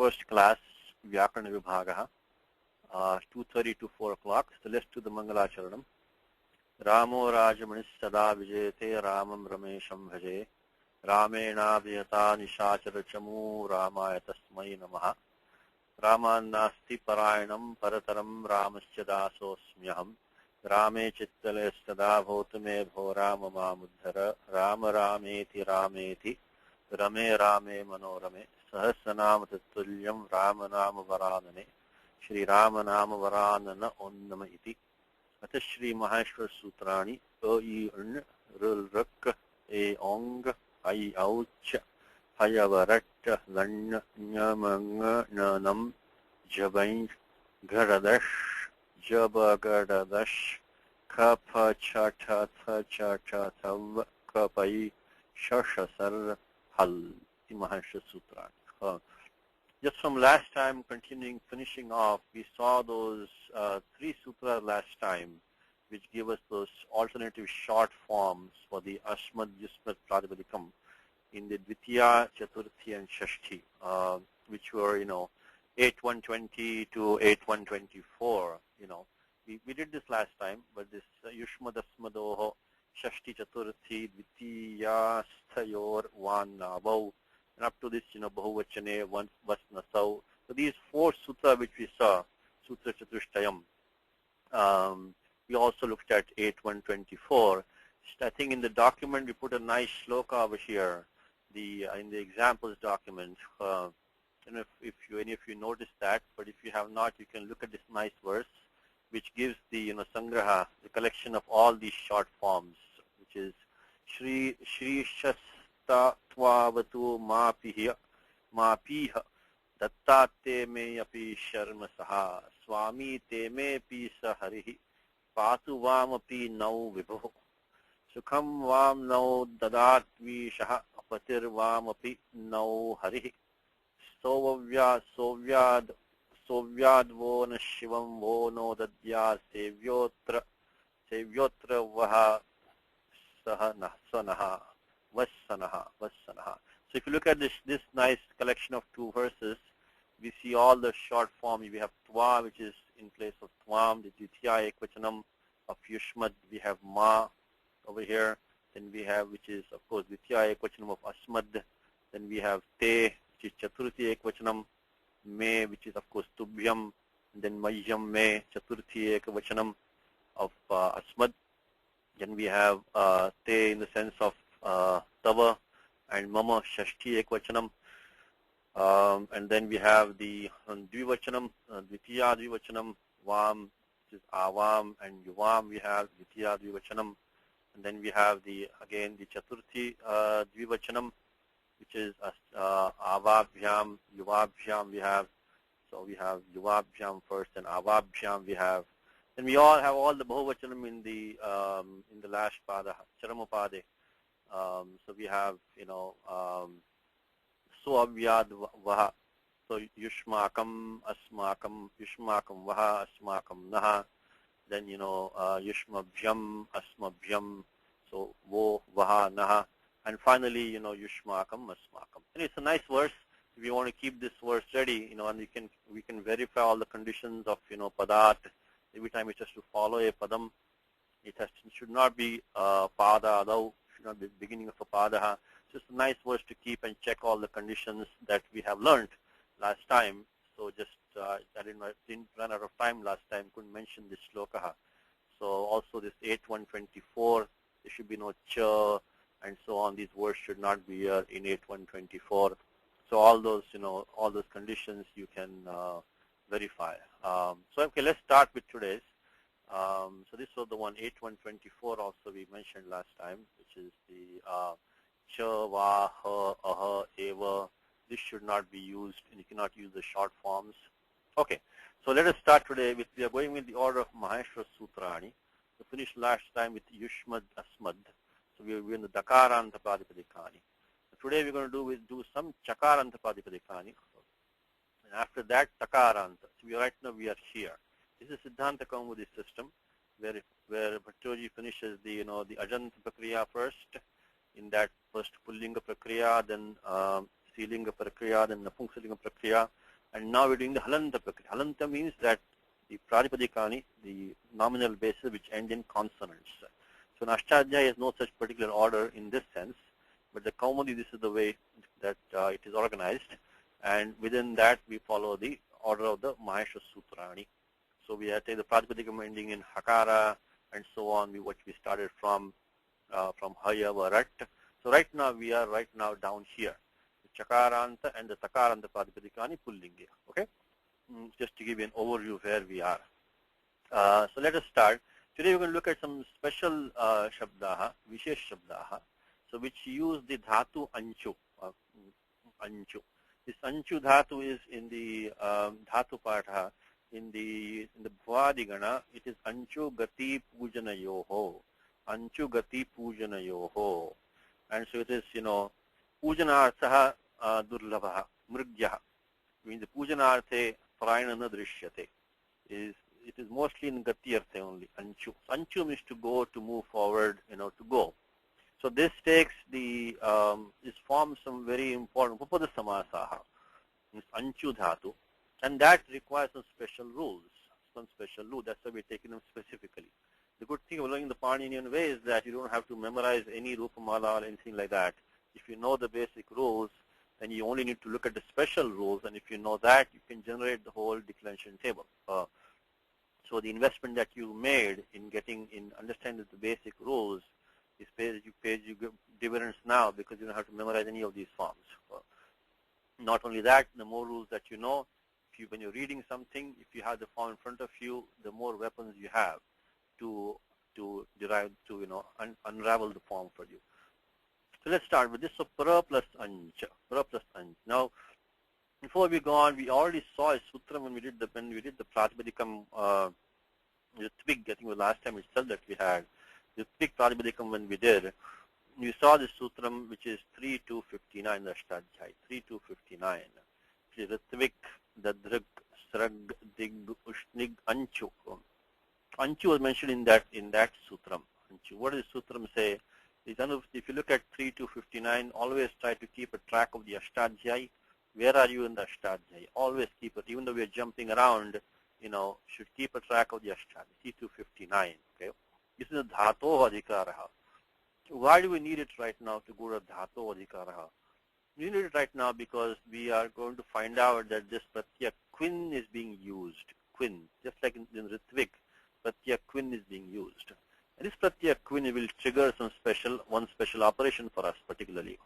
first class, Vyakaranam Vibhagaha, 2:30 to 4 o'clock. So let's do the Mangalacharanam. Ramo Rajamanis Sada Vijayate Ramam Ramesham Bhaje Ramena Vyata Nishachara Chamu Ramaya Tasmai Namaha Ramannasti Parayanam Parataram Ramasya Dasosmyaham Rame Chittale Sada Bhotame Bho Rama Mamudhara Rama Rameti Rameti Rame Rame Manorame Sahasranama Tattulyam Rama Nama Varanane Shri Rama Nama Varanana Onnama Iti Ata Shri Maheshwar Sutrani E Urn Rul Ruk E Ong Ai Auch Hayavarat Lan Nyamang Nanam Jabain Garadash Jabagadash Kapa Chata Chata Tav Kapai Shashasar Hal in Maheshwar Sutrani. Just from last time, finishing off, we saw those 3 sutras last time, which give us those alternative short forms for the Asmad, Yusmad, Pratipadikam in the Dvitiya, Chaturthi, and Shashti, which were, 8.120 to 8.124. We did this last time, but this Yushmad, Asmadoho, Shashti, Chaturthi, Dvitiya, Sthayor, Vanavau, and up to this, Bahuvachane, Vasnasau. So these 4 sutras which we saw, Sutra Chatushtayam, we also looked at 8.124. I think in the document we put a nice shloka over here, in the examples document. If any of you noticed that, but if you have not, you can look at this nice verse, which gives the Sangraha, the collection of all these short forms, which is Shri Shas Tvavatu Mapiha Dattate me api Sharma Saha Swami te me pi Saharihi Patu Vam api Nau Vibho Sukham Vam Nau Dadat Vishaha Patir Vam api Nau Harihi Sovyad Vo na Shivam Vo no Dadya Sevyotra Vaha Sanaha Vassanaha. So if you look at this nice collection of 2 verses, we see all the short form. We have Twa, which is in place of Twam, the Dvitiya Ekvachanam of Yushmad. We have Ma over here. Then we have, which is, of course, Dvitiya Ekvachanam of Asmad. Then we have Te, which is Chaturthi Ekvachanam. Me, which is, of course, Tubhyam. And then Mayam Me, Chaturthi Ekvachanam of Asmad. Then we have Te in the sense of Tava and Mama Shashti Ekvachanam. And then we have the Dvivachanam, Dvitiya Dvivachanam, Vam, which is Avam, and Yuvam we have Dvitiya Dvivachanam. And then we have the Chaturthi Dvivachanam, which is Avabhyam, Yuvabhyam we have. So we have Yuvabhyam first and Avabhyam we have. And we all have all the Bahuvachanam in the last pada, Charamapade. So we have, Suavyad Vaha. So Yushmakam, Asmakam, Yushmakam Vaha, Asmakam Naha. Then, Yushmabhyam, Asmabhyam. So Vo, Vaha, Naha. And finally, Yushmakam, Asmakam. And it's a nice verse. If you want to keep this verse ready, and we can verify all the conditions of, Padat. Every time it has to follow a Padam. It should not be Pada Adau. Not the beginning of a padaha. Just a nice verse to keep and check all the conditions that we have learned last time. So just I didn't run out of time last time. Couldn't mention this shloka. So also this 8.124, there should be no cha and so on. These words should not be here in 8.124. So all those all those conditions you can verify. So okay, let's start with today's. So this was the one 8.124 also we mentioned last time, which is the cha, va, ha, aha, eva. This should not be used, and you cannot use the short forms. Okay, so let us start today with, we are going with the order of Maheshwar Sutrani. We finished last time with Yushmad Asmad. So we are in the Dakaranta Pratipadikani. Today we're going to do some Chakaranta Pratipadikani. And after that, Takaranta. So right now we are here. This is Siddhanta Kaumudi system, where Bhattoji finishes the the Ajanta Prakriya first. In that first Pullinga Prakriya, then Srilinga Prakriya, then Napumsalinga Prakriya. And now we're doing the halanta prakriya. Halanta means that the pratipadikani, the nominal bases which end in consonants. So in Ashtadhyayi is no such particular order in this sense, but the Kaumudi, this is the way that it is organized, and within that we follow the order of the Maheshwara Sutrani. So we have to take the pratipadikam ending in Hakara and so on, which we started from Haya Varat. So right now we are down here. The Chakaranta and the Takaranta pratipadikani pullinga. Okay? Just to give you an overview of where we are. So let us start. Today we're going to look at some special shabdaha, vishesh shabdaha, so which use the dhatu anchu. Anchu. This anchu dhatu is in the dhatu patha. In the bhuvadigana, it is anchu gati pujanayoho. Anchu gati pujanayoho. And so it is, pujanarthaha durlabhaha, mrigyaha. Means the pujanarthe prayana drishyate. It is mostly in gati arthe only, anchu. Anchu means to go, to move forward, to go. So this takes this forms some very important upapada samasaha, means anchu dhatu, and that requires some special rules, That's why we're taking them specifically. The good thing of learning the Paninian way is that you don't have to memorize any rupamala or anything like that. If you know the basic rules, then you only need to look at the special rules, and if you know that, you can generate the whole declension table. So the investment that you made in understanding the basic rules is pays you dividends now, because you don't have to memorize any of these forms. Not only that, the more rules that you know, when you're reading something, if you have the form in front of you, the more weapons you have to derive, unravel the form for you. So let's start with this. So pra plus anch. Now, before we go on, we already saw a sutra when we did the pratipadikam Ritvik. I think the last time itself that we had the Ritvik pratipadikam when we did. We saw the sutram which is 3.259, the Ashtadhyayi, 3.259. Ritvik, Dadrug, Srag, Dig, Ushnig, Anchu. Anchu was mentioned in that sutram. Anchu. What does the sutram say? If you look at 3.259, always try to keep a track of the Ashtadhyayi. Where are you in the Ashtadhyayi? Always keep it, even though we are jumping around, should keep a track of the Ashtadhyayi. 3.259. Okay. This is a dhatoh adhikaraha. Why do we need it right now to go to dhatoh adhikaraha? We need it right now because we are going to find out that this pratyaya quin is being used. Quin, just like in Ritvik, pratyaya quin is being used. And this pratyaya quin will trigger one special operation for us particularly.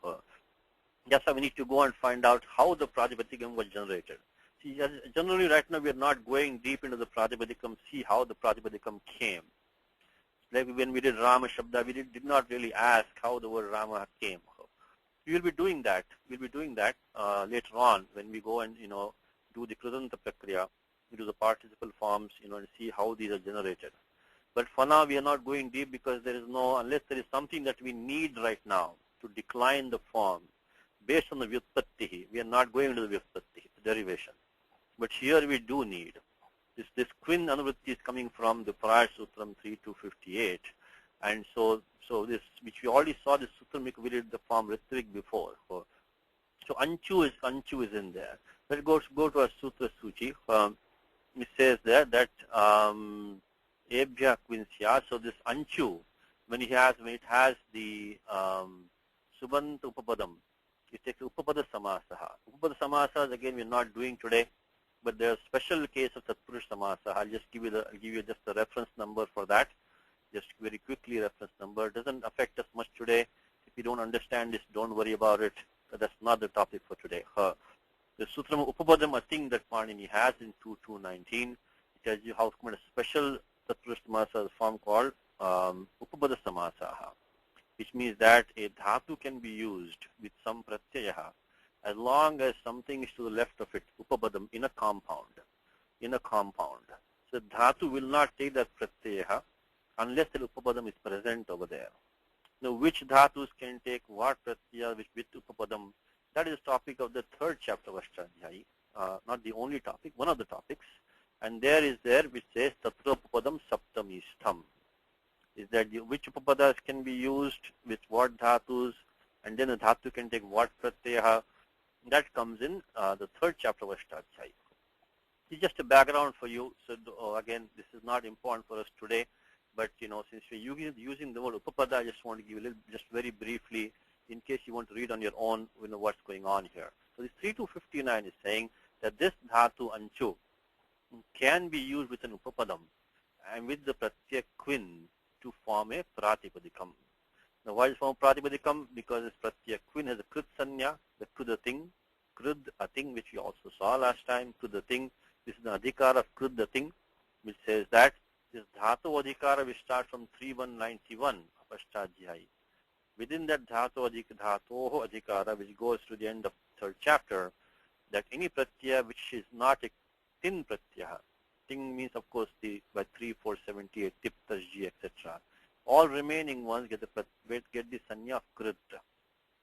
That's why we need to go and find out how the pratipadikam was generated. See, generally right now we are not going deep into the pratipadikam, see how the pratipadikam came. Like when we did Rama Shabda, we did not really ask how the word Rama came. We will be doing that. We'll be doing that later on when we go and do the Krudanta Prakriya, we do the participle forms, and see how these are generated. But for now, we are not going deep because unless there is something that we need right now to decline the form based on the Vyutpattihi, we are not going into the Vyutpattihi, the derivation. But here we do need. This quin anuvritti is coming from the prior sutram 3.258, and so this, which we already saw, this sutram we did the form Ritvik before. So anchu is in there. Let's go to our sutra suchi. It says there that ebhya quinsya. So this anchu, when it has the subant upapadam, it takes upapada samasaha. Upapada samasas again we're not doing today. But there's a special case of Tatpurush Samasa. I'll just give you just the reference number for that. Just very quickly, reference number. It doesn't affect us much today. If you don't understand this, don't worry about it. That's not the topic for today. The Sutram Upapadam, a thing that Panini has in 2.219, it tells you how to commit a special Tatpurush Samasa form called Upapada Samasaha, which means that a dhatu can be used with some pratyayaha as long as something is to the left of it, upapadam, in a compound. So dhatu will not take that pratyayaha unless the upapadam is present over there. Now, which dhatus can take what pratyaya with upapadam? That is the topic of the third chapter of Ashtadhyayi. Not the only topic, one of the topics. And there which says tatra upapadam saptamistham. Is that which upapadas can be used with what dhatus, and then the dhatu can take what pratyayaha. That comes in the third chapter of Ashtadhyayi. It's just a background for you. So again, this is not important for us today, but since we're using the word upapada, I just want to give a little, just very briefly, in case you want to read on your own, what's going on here. So this 3259 is saying that this dhatu anchu can be used with an upapadam and with the pratyaya quin to form a pratipadikam. Now, why is it form pratipadikam? Because this pratyaya quin has a krit sanya, the kruda thing, krud a thing, which we also saw last time, kruda thing. This is the adhikara of krud the thing, which says that this dhatu adhikara which starts from 3191 of Ashtadhyayi. Within that dhatu adhikara, which goes to the end of third chapter, that any pratyaya which is not a tin pratyaya, tin means of course by 3, 4, 78, tip, tasji, etc. All remaining ones get the sanya of krud,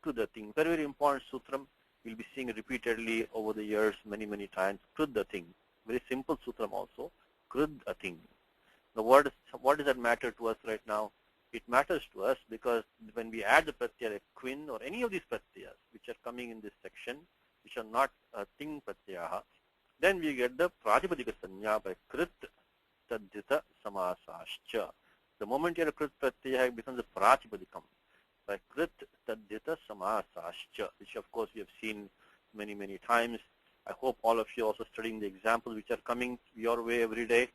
kruda thing. Very, very important sutram. We'll be seeing repeatedly over the years many, many times. Krud thing. Very simple sutram also. Krud thing. Now what does that matter to us right now? It matters to us because when we add the pratyaya quin or any of these pratyayas which are coming in this section, which are not ting pratyaha, then we get the pratipadika sanya by krit tadhita samasascha. The moment you have a krit pratyaya, it becomes a pratipadikam by krit tadhita samasascha, which of course we have seen many, many times. I hope all of you are also studying the examples which are coming your way every day.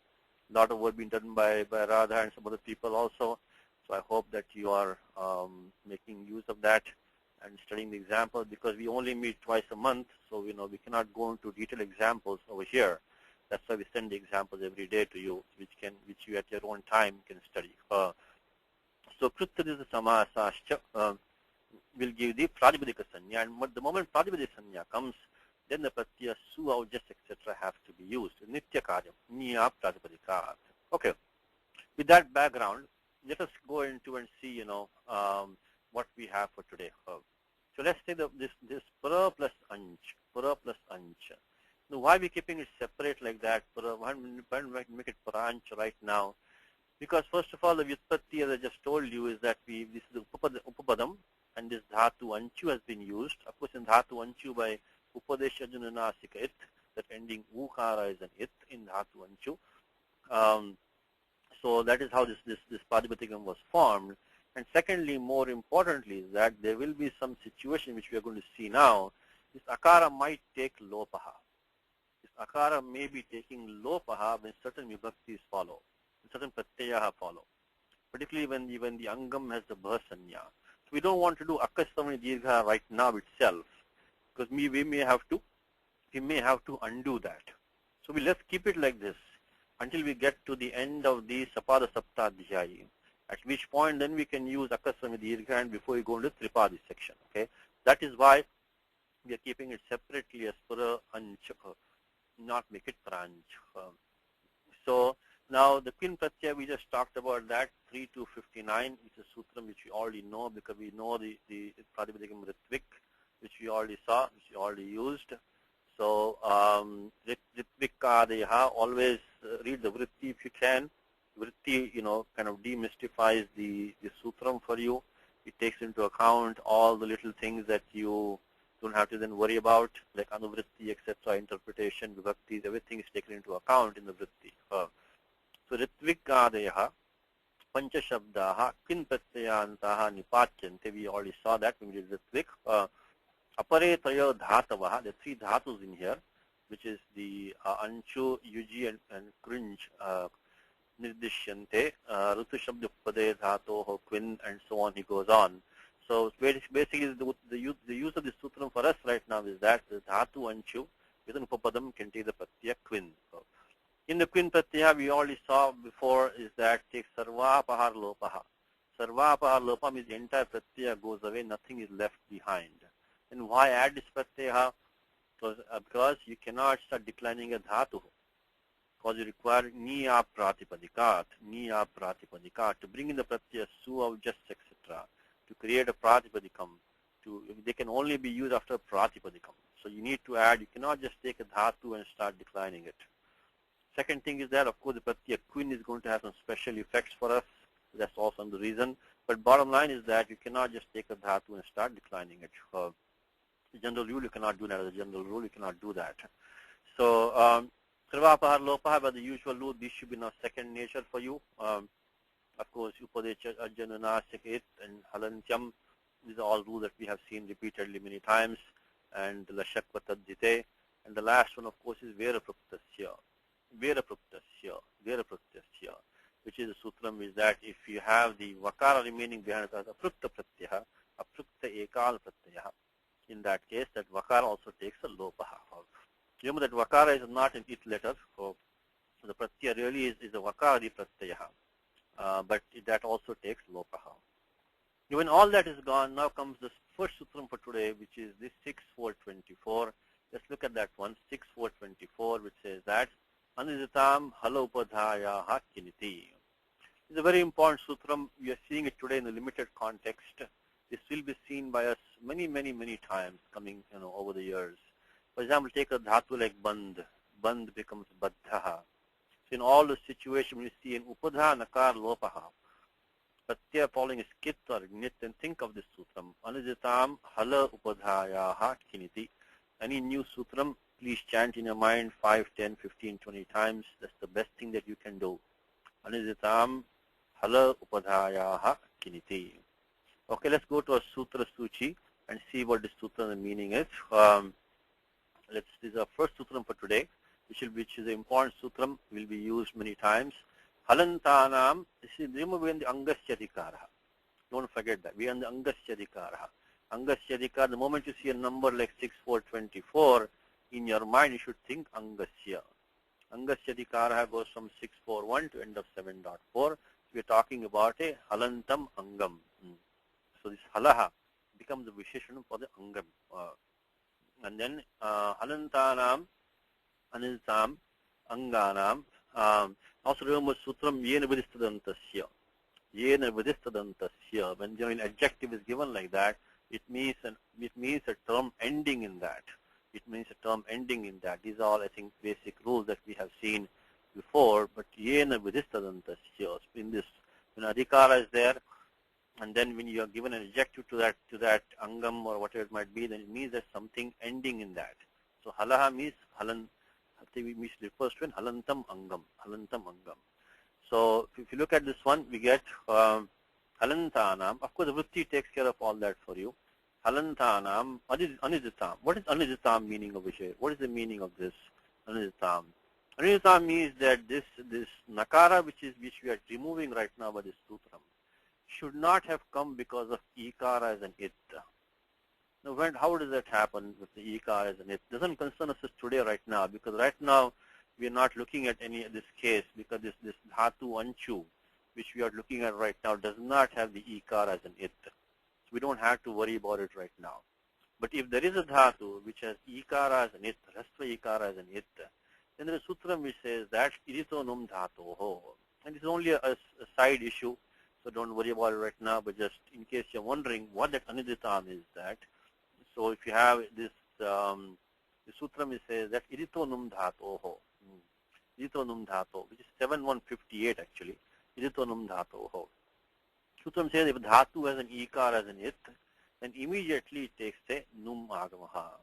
A lot of work being done by Radha and some other people also. So I hope that you are making use of that and studying the examples, because we only meet twice a month, so we cannot go into detailed examples over here. That's why we send the examples every day to you, which you at your own time can study. So Krutadisa Samasascha will give the Pratipadika Sanya, and the moment Pratipadika Sanya comes, then the pratyaya su, just etc. have to be used. Nitya karyam, niya pratipadika. Okay. With that background, let us go into and see, what we have for today. So let's say this para plus anch. Now, why are we keeping it separate like that? Why don't we make it paranch right now? Because first of all, the vyutpatti, as I just told you, is that this is the upapadam, and this dhatu anchu has been used. Of course, in dhatu anchu by upadesha jananasika it, that ending ukara is an it in dhatu anchu. So that is how this pratipadikam was formed. And secondly, more importantly, is that there will be some situation which we are going to see now. This akara might take lopaha. This akara may be taking lopaha when certain vibhaktis follow, when certain pratyayaha follow, particularly when the angam has the bhasanya. So we don't want to do akasavani dirgha right now itself, because we may have to undo that. So let's keep it like this until we get to the end of the Sapada Saptadhyayi, at which point then we can use Akasami Dirgha and before we go into Tripadi section. Okay, that is why we are keeping it separately as Pura Anch, not make it Pranch. So now the Quin Pratyaya, we just talked about that, 3259, which is a sutram which we already know because we know the Pratipadikam Ritvik, which we already saw, which we already used. So Ritvikadeha, always read the Vritti if you can. Vritti, kind of demystifies the sutram for you. It takes into account all the little things that you don't have to then worry about, like Anuvritti, etc., interpretation, vibhaktis, everything is taken into account in the Vritti. So Ritvikadeha, Pancha Shabdaha, Kin Pratyayantaha Nipatyante, we already saw that when we did Ritvik. Apare Tayo Dhatavaha, the three dhatus in here, which is the Anchu, Yuji, and Cringe, Nirdishyante, Rutu Shabda Pade Dhatoho, Quin, and so on, he goes on. So basically the use of this sutram for us right now is that the Dhatu Anchu with an Upapadam can take the Pratyaya Quin. So in the Quin Pratyaya, we already saw before is that takes Sarva Pahar Lopaha. Sarva Pahar Lopa means the entire Pratyaya goes away, nothing is left behind. And why add this pratyaya? Because you cannot start declining a dhatu. Because you require niya pratipadikat to bring in the pratyaya su of just etc. To create a pratipadikam. They can only be used after pratipadikam. So you need to add. You cannot just take a dhatu and start declining it. Second thing is that of course the pratyaya quin is going to have some special effects for us. That's also the reason. But bottom line is that you cannot just take a dhatu and start declining it. The general rule you cannot do that. As a general rule you cannot do that. So Sarvapahar Lopahar, by the usual rule, this should be now second nature for you. Of course, Upadecha Ajjananasik it and Halantyam. These are all rules that we have seen repeatedly many times. And Lashakvatadjite. And the last one, of course, is Verapruktasya. Verapruktasya. Verapruktasya. Which is a sutram is that if you have the Vakara remaining behind it as Aprukta Pratyaha, Aprukta Ekal Pratyaha, in that case, that Vakara also takes a Lopaha. Remember that Vakara is not an it letter. So the Pratyaya really is a Vakari Pratyaha. But that also takes Lopaha. When all that is gone, now comes the first sutram for today, which is this 6.4.24. Let's look at that one, 6.4.24, which says that Aniditam Halopadhaya Hakiniti. It's a very important sutram. We are seeing it today in a limited context. This will be seen by us many, many, many times coming, over the years. For example, take a dhatu like Band. Band becomes Baddhaha. So in all the situations we see in Upadha Nakar Lopaha, Pratyaya following is Kit or Nit, and think of this sutram. Aniditam Hala Upadhayaha Kiniti. Any new sutram, please chant in your mind 5, 10, 15, 20 times. That's the best thing that you can do. Aniditam Hala Upadhayaha Kiniti. Okay, let's go to a Sutra Suchi and see what this sutra and meaning is. This is our first sutram for today, which is an important sutram, will be used many times. Halantanam, remember we are in the Angasyadikara. Don't forget that. We are in the Angasyadikara. Angasyadikara, the moment you see a number like 6.4.24, in your mind you should think Angasya. Angasyadikara goes from 6.4.1 to end of 7.4. We are talking about a Halantam Angam. So this Halaha becomes a Visheshanam for the Angam. And then Halantanam, Aniditam, Anganam. Also remember sutram Yena Vidisthadantasya. Yena Vidisthadantasya. When an adjective is given like that, it means a term ending in that. It means a term ending in that. These are all, I think, basic rules that we have seen before. But Yena Vidisthadantasya. In this, when Adhikara is there, and then when you are given an adjective to that Angam or whatever it might be, then it means there's something ending in that. So Halaha means Halan. Which refers to an Halantam Angam. Halantam Angam. So if you look at this one, we get Halantanam. Of course, the Vritti takes care of all that for you. Halantanam, Aniditam. What is Aniditam meaning over here? What is the meaning of this Aniditam? Aniditam means that this Nakara, which we are removing right now by this sutram, should not have come because of Ikara as an It. Now, how does that happen with the Ikara as an It? It doesn't concern us today right now, because right now we are not looking at any of this case, because this Dhatu Anchu, which we are looking at right now, does not have the Ikara as an It. So we don't have to worry about it right now. But if there is a Dhatu which has Ikara as an It, Rastva Ikara as an It, then there is a sutram which says that Idito Num Dhatoho. And this is only a side issue, so don't worry about it right now, but just in case you're wondering what that Aniditam is that. So if you have this, the sutram it says that Idito Num Dhatoho. Idito Num Dhato, which is 7158 actually. Idito Num Dhatoho. Sutram says if Dhatu has an Ikar as an It, then immediately it takes a Num Agamaha.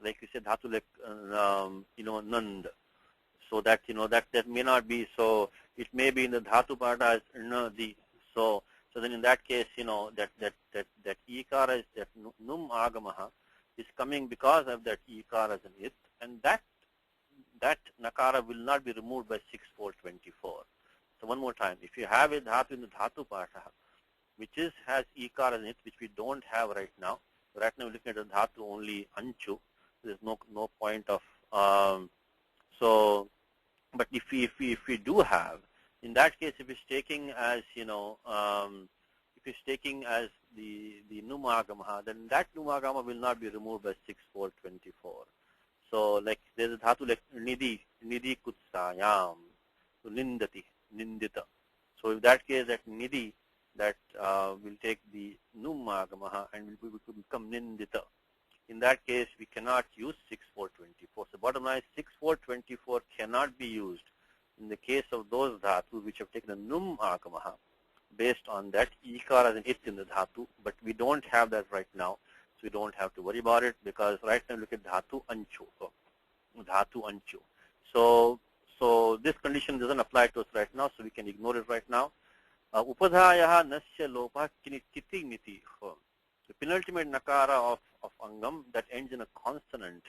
Like we said, Dhatu like, Nand. So that, that may not be, so it may be in the Dhatu part as Nadi. So then in that case, that Ikara is that Num Agamaha is coming because of that Ikara as an It, and that Nakara will not be removed by 6.4.24. So one more time, if you have a Dhatu in the Dhatu Pata, which has Ikara as an It, which we don't have right now. Right now we're looking at the Dhatu only Anchu. There's no point of, but if we do have, in that case, if it's taking as, if it's taking as the Numagamaha, then that Numagama will not be removed by 6.4.24. So like there's a dhatu like Nidhi Kutsayam, so Nindati, Nindita. So in that case, that Nidhi, that will take the Numagamaha and will become Nindita. In that case, we cannot use 6.4.24. So bottom line, 6.4.24 cannot be used in the case of those dhatu which have taken a Num Agamaha based on that Ikara as an It in the dhatu, but we don't have that right now. we don't have to worry about it, because right now look at dhatu anchu. Dhatu anchu. So this condition doesn't apply to us right now, so we can ignore it right now. Upadhayaha nasya lopa kinititi niti. The penultimate nakara of angam that ends in a consonant.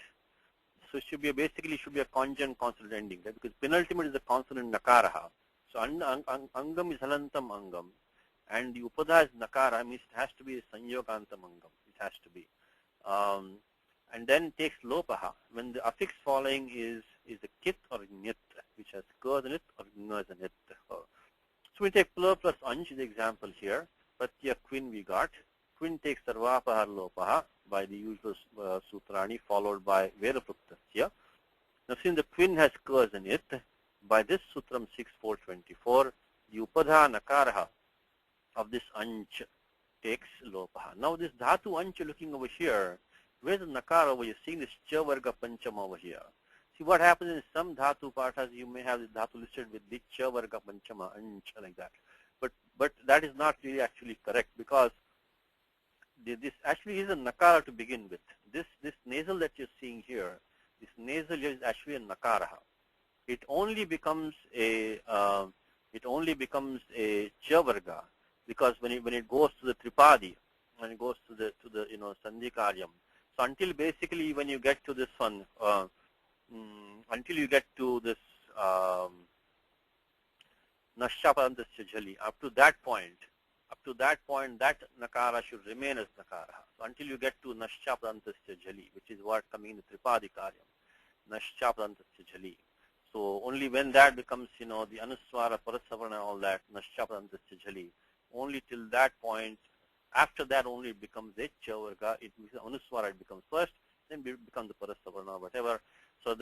So it should be basically a conjugant consonant ending, right? Because penultimate is a consonant nakara. So angam is halantam angam, and the upadha is nakara, means it has to be a sanyogantam angam. It has to be. And then takes lopaha when the affix following is a kit or a nit, which has kaz in it or ngaz in it. So we take plur plus anj is the example here. Pratya quin we got. Quin takes sarvapahar lopaha by the usual sutrani, followed by verapuktasya. Now since the quin has kaz in it, by this sutram 6.4.24, the upadha nakaraha of this anj takes lopaha. Now this dhatu anch looking over here, where's the nakara over here? Seeing this cha varga pancham over here. See what happens in some dhatu pathas, you may have the dhatu listed with the cha varga panchama anch like that. But that is not really actually correct, because this actually is a nakara to begin with. This nasal that you're seeing here, this nasal here is actually a nakara. It only becomes a cha varga because when it goes to the tripadi, when it goes to the sandhi karyam. So until basically when you get to this one, until you get to this nashyapadantasya jhali, up to that point, that nakara should remain as nakara. So until you get to nashyapadantasya jhali, which is what coming in the tripadi karyam, nashyapadantasya jhali. So only when that becomes, the anuswara, parasavarna, all that, nashyapadantasya jhali, only till that point. After that only it becomes a cha varga. It anuswara, it becomes first, then it becomes the parasavarna, whatever. So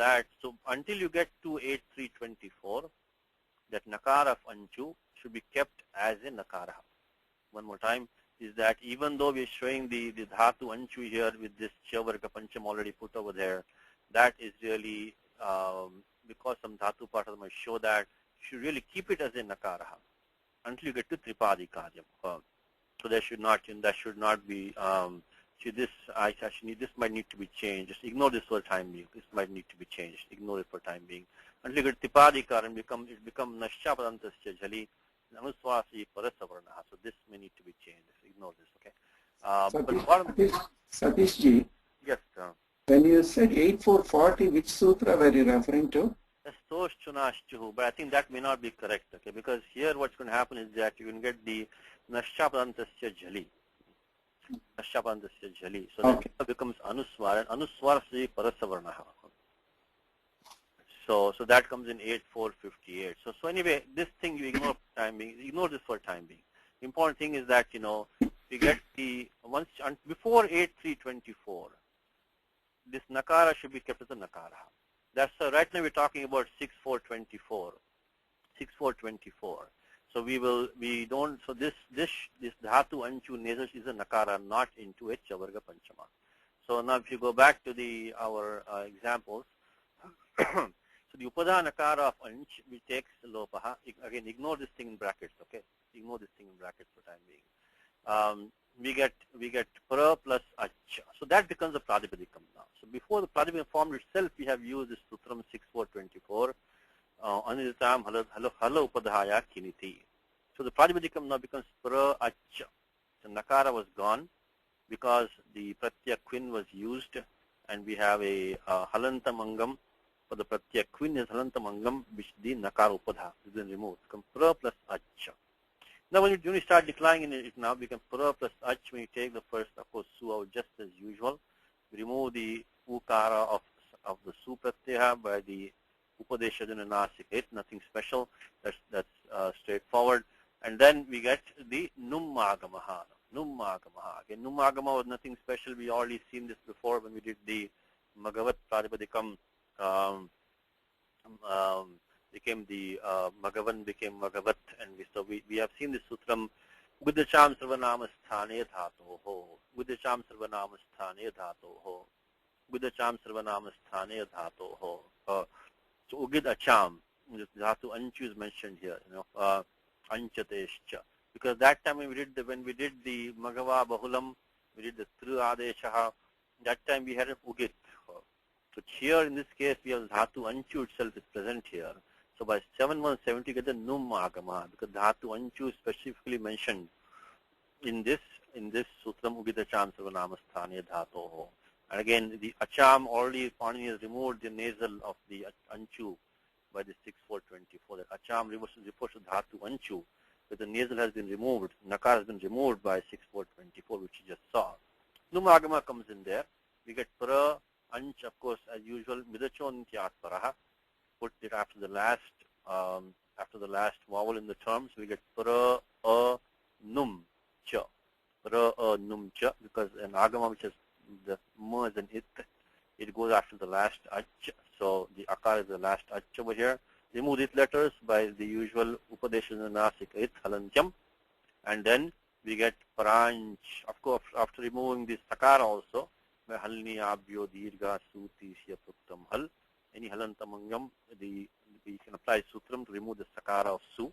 until you get to 8.3.24, that nakara of anchu should be kept as a nakara. One more time is that even though we are showing the dhatu anchu here with this cha varga pancham already put over there, that is really because some dhatu pathas might show that you should really keep it as a nakara until you get to tripadi karyam. So that should not be. This might need to be changed. Just ignore this for time being. This might need to be changed. Ignore it for time being. Until you get tripadi karyam, it become nashyapadantasya jhali, anuswasi parasavarna. So this may need to be changed. Just ignore this. Okay. Satish ji. Yes. When you said 8.4.40, which sutra were you referring to? But I think that may not be correct, okay? Because here what's going to happen is that you can get the nashyapadantasya jhali. Nashyapadantasya jhali. So okay. That becomes anuswara, and anuswara se parasavarna. So that comes in 8.4.58. So anyway, this thing you ignore for time being. Ignore this for time being. The important thing is that, you get before 8.3.24, this nakara should be kept as a nakara. That's right now we're talking about 6.4.24. 6.4.24. So this dhatu anchu nasal is a nakara, not into a cha varga panchama. So now if you go back to our examples, so the upadha nakara of anch, we take lopaha. Again, ignore this thing in brackets, okay? Ignore this thing in brackets for time being. We get pra plus ach. So that becomes a pradipadikam now. So before the pradipadikam form itself, we have used this sutram 6.4.24. Aniditam hala upadhaya kiniti. So the pradipadikam now becomes pra ach. So nakara was gone because the pratya quin was used, and we have a halantamangam. For the pratya quin is halantamangam, which the nakara upadha is then removed. Become pra plus ach. Now when you start declining it now, become pra plus ach. When you take the first, of course, su out just as usual. We remove the ukara of the su pratyaya by the upadeshadana nasik hit, nothing special. That's straightforward. And then we get the nummagamaha. Again, nummagama was nothing special. We already seen this before when we did the magavat pradipadikam. Became the Magavan became Magavat, and we have seen this sutram Buddhacham Sarvanama Sthane Dhatoho, Buddhacham Sarvanama Sthane Dhatoho, Buddhacham Sarvanama Sthane Dhatoho. So Ugid Acham, Dhatu Anchu is mentioned here, Anchateshcha. Because that time when we did the Magava Bahulam, we did the Tru Adeshaha. That time we had an Ugit. So here in this case we have Dhatu Anchu itself is present here. So by 7170 we get the Num Agama because Dhatu Anchu is specifically mentioned in this Sutram Ugitacham Sarvanamasthane Dhatoho. And again the Acham already Panini has removed the nasal of the Anchu by the 6424. That Acham refers to Dhatu Anchu, but the nasal has been removed, Nakar has been removed by 6424, which you just saw. Numagama comes in there. We get Pra, Anch, of course, as usual, Midachon Paraha. Put it after the last vowel in the terms. We get Pra, Num, Cha. Pra, Num, Cha, because an Agama which has the Ma as an it goes after the last Ach. So the Akar is the last Ach over here. Remove these letters by the usual Upadesha Nasik It Halantyam. And then we get Paranch. Of course, after removing this Sakara also, Halni Abhyo Dirga Suti Sya Pruktam Hal. Any Halantamangam, we can apply Sutram to remove the Sakara of Su.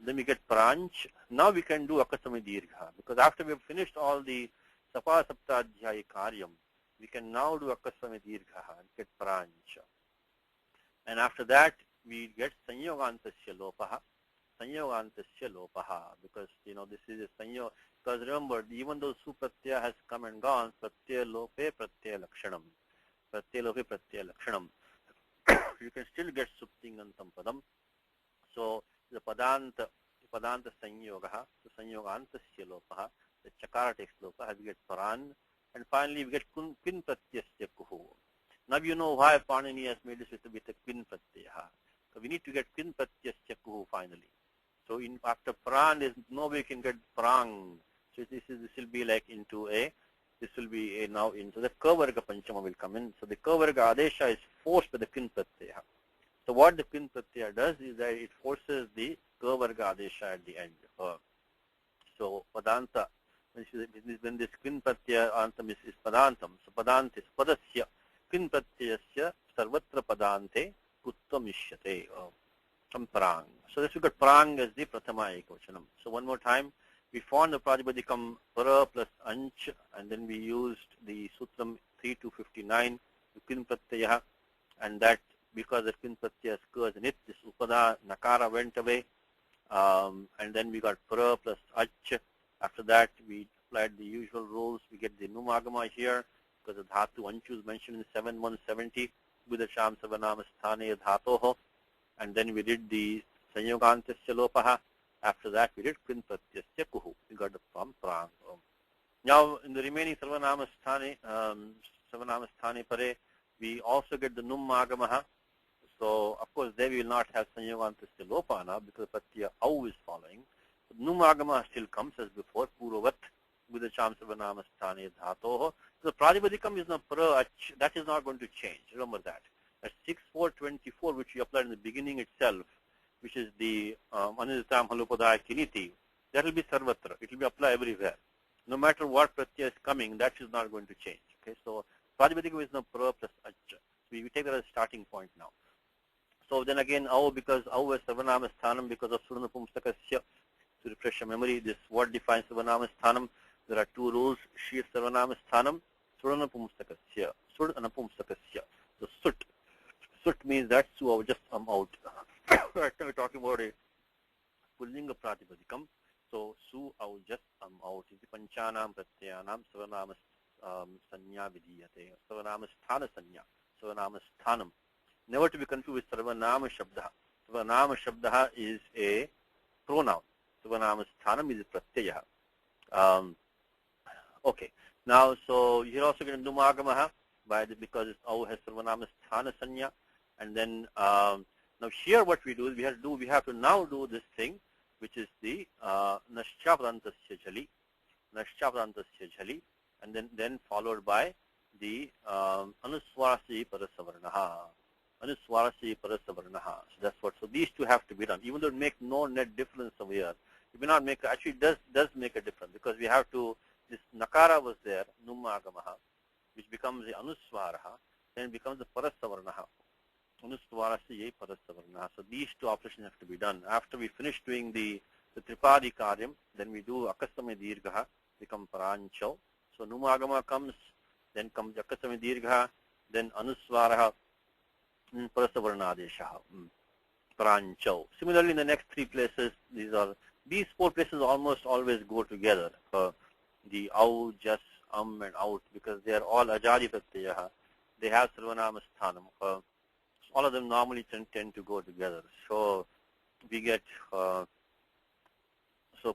Then we get Paranch. Now we can do Akasami Dirgha. Because after we have finished all the Sapa Saptadhyaya Karyam, we can now do Akasami Dirgha and get Paranch. And after that, we get Sanyogantasya Lopaha. Sanyogantasya Lopaha. Because, this is a Sanyo. Because remember, even though Su Pratyaya has come and gone, Pratyaya Lope Pratyaya Lakshanam. Pratyaya Lope Pratyaya Lakshanam. You can still get Suptingantam Padam. So, the Padanta Sanyogaha, so Sanyogantasya Lopaha. The Chakara takes Lopaha, we get Paran. And finally, we get Quin Pratyasya Kuhu. Now you know why Panini has made this with a Quin Pratyaya. So we need to get Quin Pratyasya Kuhu finally. So after Pran, there's no way you can get Prang. So this will be like into a, this will be a now into the Kavarga Panchama will come in. So the Kavarga Adesha is forced by the Quin Pratyaya. So what the Quin Pratyaya does is that it forces the Kavarga Adesha at the end. So Padanta, when this Quin Pratyaya Antam is Padantam. So Padanta is Padasya. Quin Pratyayasya Sarvatra Padante Kuttvamishyate. Prang. So this we got Prang as the Prathama Ekvachanam. So one more time, we found the Prajabadikam Para plus Anch, and then we used the Sutram 3259, the Quin Pratyaya, and that because the Quin Pratyaya occurs in it, this Upada Nakara went away, and then we got Para plus Ach. After that, we applied the usual rules. We get the Numagama here, because the Dhatu Anchu is mentioned in 7170, with the Sham Savanamasthane Dhatoho. And then we did the Sanyogantasya Lopaha. After that, we did Quin Pratyasya Kuhu. We got the from Prang. Now, in the remaining Sarvanamasthane Pare, we also get the Num Agamaha. So, of course, there we will not have Sanyogantasya Lopa now because Pratyaya Au is following. But Num Agamaha still comes as before, Purovat, with the Sham Sarvanamasthane Dhatoho. So, Prajabadikam is not Pra, that is not going to change. Remember that. At 6424, which we applied in the beginning itself, which is the Anidhitam Halupadaya Kiniti, that will be Sarvatra. It will be applied everywhere. No matter what Pratyaya is coming, that is not going to change. Okay, so Prajabadikam is now Pra plus Acha. So we take that as a starting point now. So then again, Au, because Au is Sarvanamassthanam because of Suranapumstakasya. To refresh your memory, this word defines Sarvanamassthanam. There are two rules. She is Sarvanamassthanam, Suranapumstakasya. Suranapumstakasya. So Sut. Sut means that Su just out. Right now we're talking about a Pullinga Pratipadikam. So Su just out is the Panchanam Pratyayanam Savanama Sanya Vidiyate. Savanamastana Sanya. Savanamasthanam. Never to be confused with Sarvanama Shabda. Sarvanama Shabda is a pronoun. Savanamasthanam is a Pratyaya. Okay. Now, so you're also going to do Magamaha because it's Au has Sarvanamasthana Sanya. And then now here what we do is we have to now do this thing, which is the Nashchapadantasya Jali, and then followed by the Anuswarasi Parasavarnaha. Anuswarasi Parasavarnaha. So that's what. So these two have to be done. Even though it makes no net difference over here, it may not make. Actually, it does make a difference because we have to. This Nakara was there, Numagamaha, which becomes the Anuswaraha, then it becomes the Parasavarnaha. So these two operations have to be done. After we finish doing the Tripadi Karyam, then we do Akasame Dirgaha, become Parancho. So Numagama comes, then comes Yakasami Dirgha, then Anuswaraha, Parasavarnadesha, Parancho. Similarly, in the next three places, these four places almost always go together. The Au, Jas, and Out, because they are all Ajadi Pratyaha. They have Sarvanama Sthanam. All of them normally tend to go together. So we get so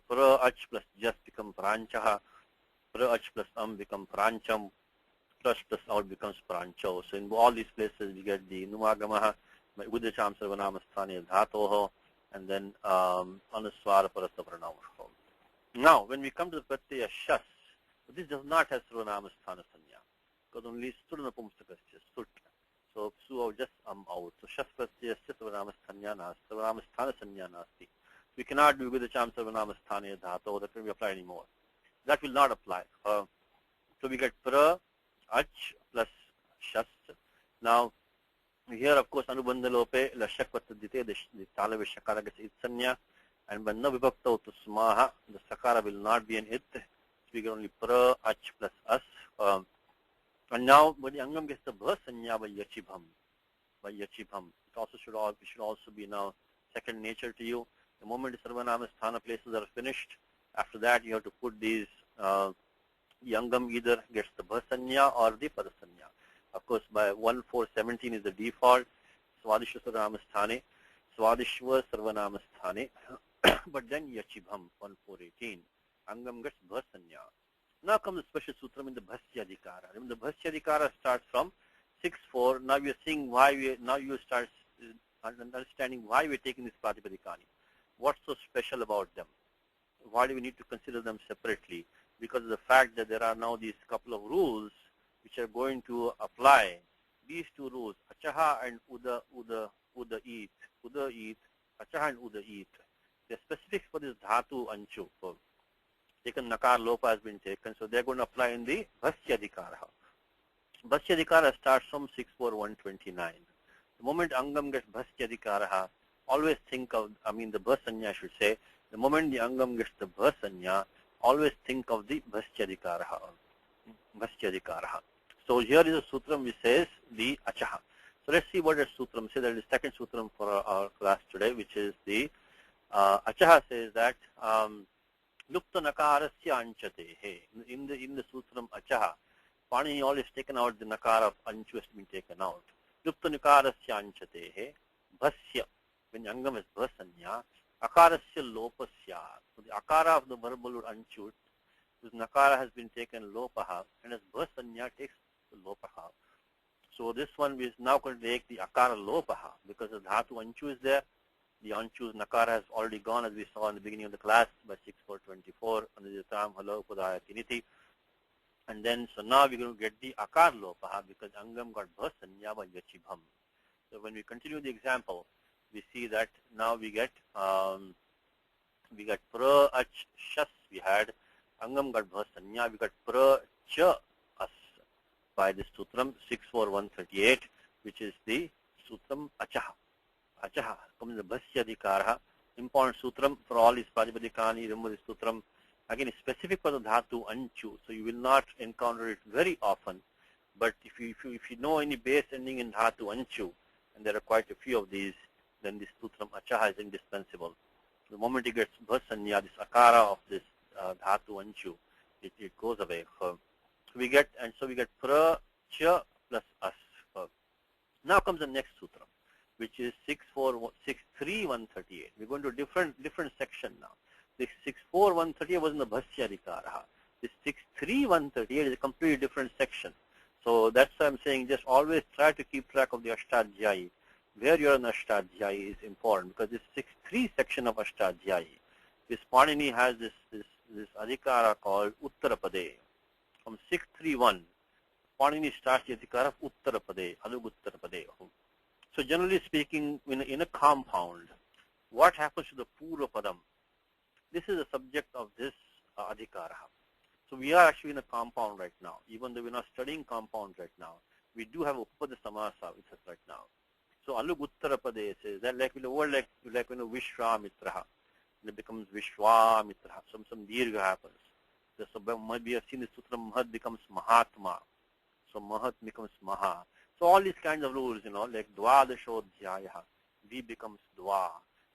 pra ach plus just become pranchaha, pra ach plus become prancham, plus out becomes prancho. So in all these places we get the numagamaha, udacham sarvanama sthani dhatoho, and then anuswara parasavarnamaho. Now when we come to the pratyaya shas, this does not have sarvanama sthana sanya, because only studana pumstakasya, sut. So su just out. So shas pratyaya sarvanama sthanya nas, sarvanama sthana sanya nasti. We cannot do vidacham sarvanama sthani dhato, that will be applied anymore. That will not apply. So we get pra, ach plus shas. Now here of course anubandha lope lashak vatadite, the tala vishakara gets itsanya, and when no vibhakta to smaha, the sakara will not be an it. So we get only pra, ach plus as. And now when the angam gets the bha sanya by yachibham. It also should also be now second nature to you. The moment the sarvanama sthana places are finished, after that you have to put these, the angam either gets the bha sanya or the pada sanya. Of course, by 1417 is the default, swadishva sarvanama sthane, swadishva sarvanama sthane, but then yachibham, 1418, angam gets bha sanya. Now comes the special sutram in the bhasya adhikara. The bhasya adhikara starts from 6.4. Now we are seeing why now you start understanding why we are taking this pratipadikani. What's so special about them? Why do we need to consider them separately? Because of the fact that there are now these couple of rules which are going to apply. These two rules, achaha and uda eat, achaha and uda eat. They're specific for this dhatu anchu. Taken nakar lopa has been taken, so they're going to apply in the bhasya adhikara. Bhasya adhikara starts from 6.4.129. The moment angam gets bhasya adhikara, always think of, the bha sanya I should say, the moment the angam gets the bha sanya, always think of the bhasya adhikara. So here is a sutram which says the achaha. So let's see what that sutram says. That is the second sutram for our class today, which is the achaha says that lupta nakarasya anchate. In the sutram achaha, Pani always taken out the nakara of anchu has been taken out. Lupta nakarasya anchate bhasya. When angam is bhasanya, akarasya lopasya. So the akara of the verbal word anchut, whose nakara has been taken lopaha, and as bhasanya takes the lopaha. So this one is now going to take the akara lopaha, because the dhatu anchu is there. The anchu's nakara has already gone, as we saw in the beginning of the class by 6.4.24 under the term halo pudaya kiniti. And then, so now we're going to get the akar lopaha, because angam got bhasanya by yachibham. So when we continue the example, we see that now we get pra ach shas we had, angam got bhasanya, we got pra cha as by this sutram 6.4.138, which is the sutram achaha. Achaha comes the bhasya adhikara, important sutram for all these pratipadikani. Remember this sutram again is specific for the dhatu anchu, so you will not encounter it very often. But if you know any base ending in dhatu anchu, and there are quite a few of these, then this sutram achaha is indispensable. The moment it gets bhasanya, this akara of this dhatu anchu, it goes away. So we get pra cha plus as. Now comes the next sutram, which is 6.3.138. We're going to a different section now. This 6.4.138 was in the bhasya adhikara. This 6.3.138 is a completely different section. So that's why I'm saying just always try to keep track of the ashtadhyayi. Where you're in ashtadhyayi is important, because this 6.3 section of ashtadhyayi, this Panini has this adhikara called uttarapade. From 6.3.1, Panini starts the adhikara of uttarapade, aluguttarapade. So generally speaking, in a compound, what happens to the purva padam? This is the subject of this adhikara. So we are actually in a compound right now. Even though we're not studying compounds right now, we do have upada samasa with us right now. So aluguttarapade says that like in a word like Vishwamitraha, and it becomes Vishwamitraha. Some dirgha happens. So we have seen the sutra Mahat becomes Mahatma. So Mahat becomes Maha. So all these kinds of rules, like Dvadashodhyaya, V becomes Dva.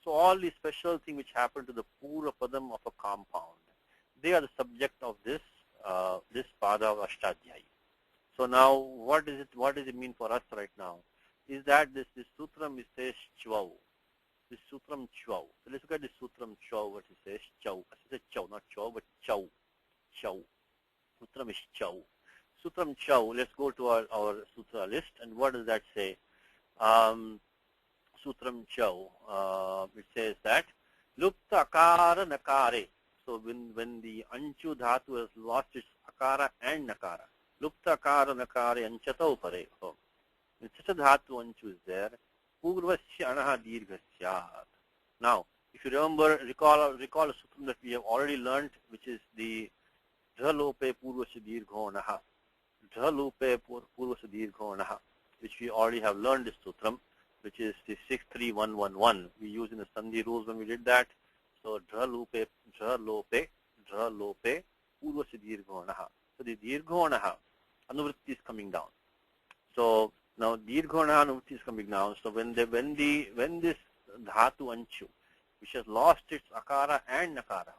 So all these special things which happen to the Pura Padam of a compound, they are the subject of this this Pada of Ashtadhyayi. So now what does it mean for us right now? Is that this sutram is says Chvau. This sutram Chvau. So let's look at this sutram Chvau, what it says Chau. I said Chau, not Chau, but Chau. Chau. Sutram is Chau. Sutram Chau. Let's go to our sutra list, and what does that say? Sutram Chau. It says that Lupta Akara Nakare. So when the Anchu Dhatu has lost its Akara and Nakara, Lupta Akara Nakare Anchata Upare. So when such a Dhatu Anchu is there, Purvasya Anaha Dirghasyat. Now, if you recall a sutram that we have already learned, which is the Dhalope Purvasya Dirghonaha. Dhalope Purvasya Dirghonaha, which we already have learned this sutram, which is the 63111. We used in the Sandhi rules when we did that. So Dhalope Purvasya Dirghonaha. So the Dirghonaha, Anuvritti is coming down. So now Dirghona Anuvritti is coming down. So when this Dhatu Anchu, which has lost its Akara and Nakara,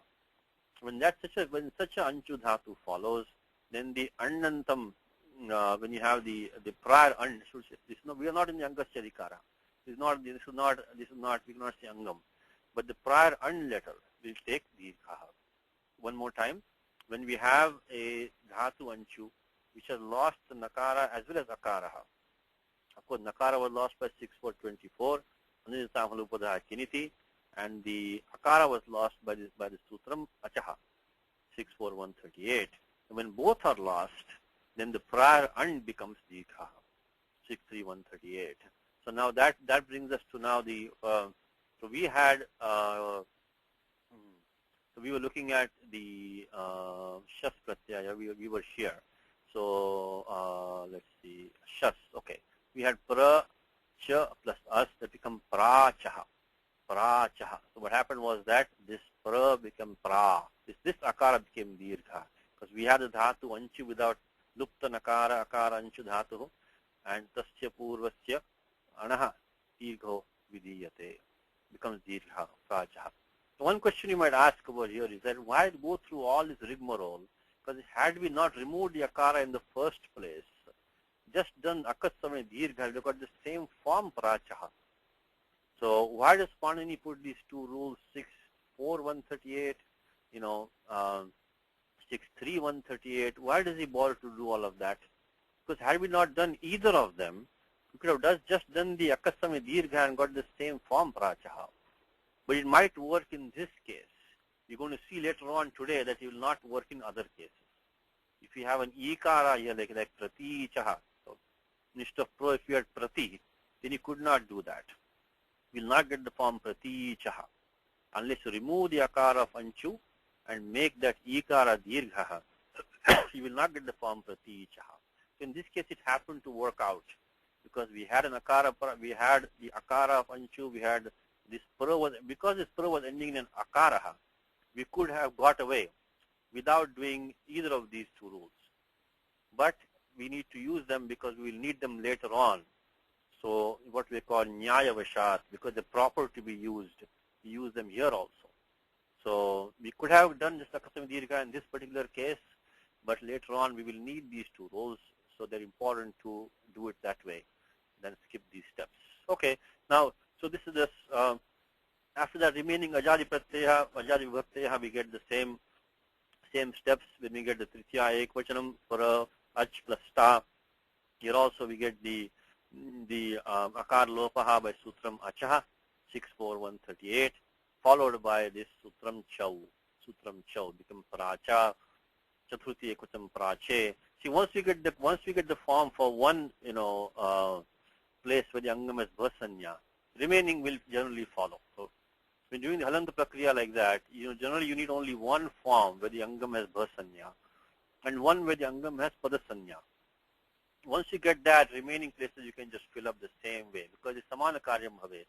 when such a Anchu Dhatu follows, then the Annantam, when you have the prior An, we are not in the Angasya Dikara. This is not, we cannot say Angam. But the prior An letter will take Dirgha. One more time, when we have a Dhatu Anchu, which has lost the Nakara as well as Akara. Of course, Nakara was lost by 6424, and the Akara was lost by the Sutram Achaha, 64138. And when both are lost, then the prior An becomes Dikha, 63138. So now that brings us to now the, so we had, so we were looking at the Shas Pratyaya, we were here. So let's see, Shas, okay. We had pra, cha plus us that become prachaha. Prachaha. So what happened was that this pra became pra. This akara became dirgha. Because we had the dhatu anchu without lupta nakara, akara anchu dhatu, and tasya purvasya anaha dirgho vidiyate. Becomes dirgha, prachaha. So one question you might ask over here is that why go through all this rigmarole? Because had we not removed the akara in the first place, just done akasame dirgha, we got the same form prachaha. So why does Panini put these two rules, 64138, 63138? Why does he bother to do all of that? Because had we not done either of them, we could have just done the akasame dirgha and got the same form prachaha. But it might work in this case. You're going to see later on today that it will not work in other cases. If you have an ikara here, like prati chaha, so instead of pro, if you had prati, then you could not do that. You will not get the form prati chaha unless you remove the akara of anchu and make that ikara dirgha. You will not get the form prati chaha. So in this case, it happened to work out because we had an akara, we had the akara of anchu, we had this pra was, because this pra was ending in an akara, we could have got away without doing either of these two rules. But we need to use them because we will need them later on. So what we call nyaya vashat, because they're proper to be used, we use them here also. So we could have done just akasami dirgha in this particular case, but later on we will need these two rules, so they're important to do it that way. Then skip these steps. Okay, now, so this is this, after that remaining ajadi pratyaya, ajadi vibhakteya, we get the same steps when we get the tritiya ekvachanam for ach plus ta. Here also we get the akar lopaha by sutram achaha, 64138, followed by this sutram chau become pracha, chatruti ekvacham prache. See, once we get the form for one place where the angam is bhasanya, remaining will generally follow. So when doing the halanta prakriya like that, generally you need only one form where the angam has bhasanya and one where the angam has padasanya. Once you get that, remaining places you can just fill up the same way because it's samana karyam bhavet.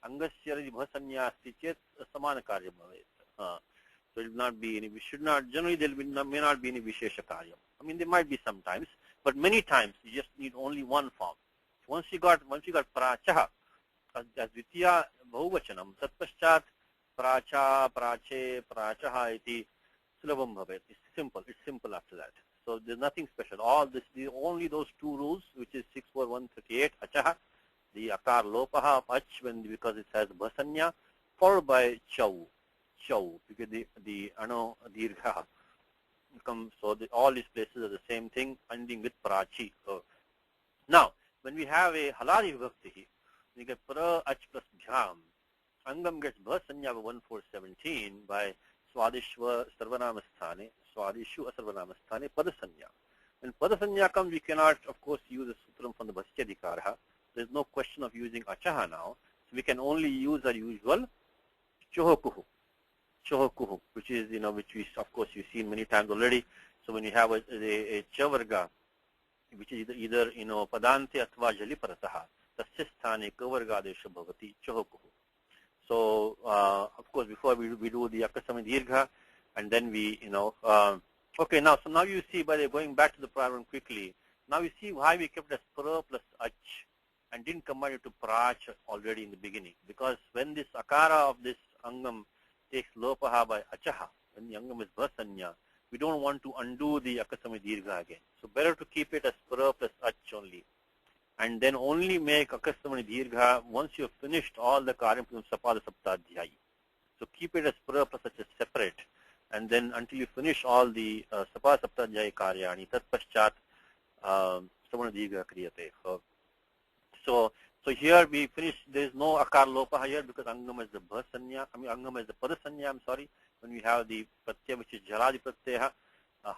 Angasya bhasanya asti chet samana karyam bhavet. So it will not be any, we should not, generally there will not, may not be any Vishesha Karyam. I mean, there might be sometimes, but many times you just need only one form. Once you got Prachaha, as Dvitiya Bahuvachanam, tat paschat Pracha, Prache, Prachaha iti Sulabham Bhavet. It's simple after that. So there's nothing special. All this, only those two rules, which is 64138, Achaha, the Akar Lopaha of Ach, because it has Bhasanya, followed by Chau, because the Ano Dirgha comes, so all these places are the same thing, ending with Prachi. So now, when we have a Haladi Vibhakti, we get Pra, Ach plus Bhyam, Angam gets Bhasanya by 1417 by Swadishva Sarvanamasthane, Swadishu Asarvanamasthane, Padasanya. When Padasanya comes, we cannot, of course, use a sutram from the Bhasyadikaraha. There's no question of using Achaha now. So we can only use our usual Chohokuhu, which is, which we, of course, you've seen many times already. So when you have a Chavarga, which is either Padante Athva Jaliparataha, Tasya Sthane Kavarga Desha Bhavati, Chohokuhu. So, of course, before we do the Akasami Dirgha, and then we, okay, now, so now you see, by the going back to the prior one quickly, now you see why we kept as Pra plus Ach and didn't combine it to Prach already in the beginning. Because when this Akara of this Angam takes Lopaha by Achaha, when the Angam is Bhasanya, we don't want to undo the Akasami Dirgha again. So better to keep it as Pra plus Ach only. And then only make Akasami Dirgha once you have finished all the Karyam from Sapada Saptadhyayi. So keep it as Pra plus Ach separate. And then until you finish all the Sapada Saptadhyayi Karyani, Tat Paschat Samana Dirgha Kriyate. So here we finish, there is no Akar Lopaha here because Angam is the Bhasanya, Angam is the Padasanya, I'm sorry, when we have the Pratyaya which is Jaladi Pratyaya,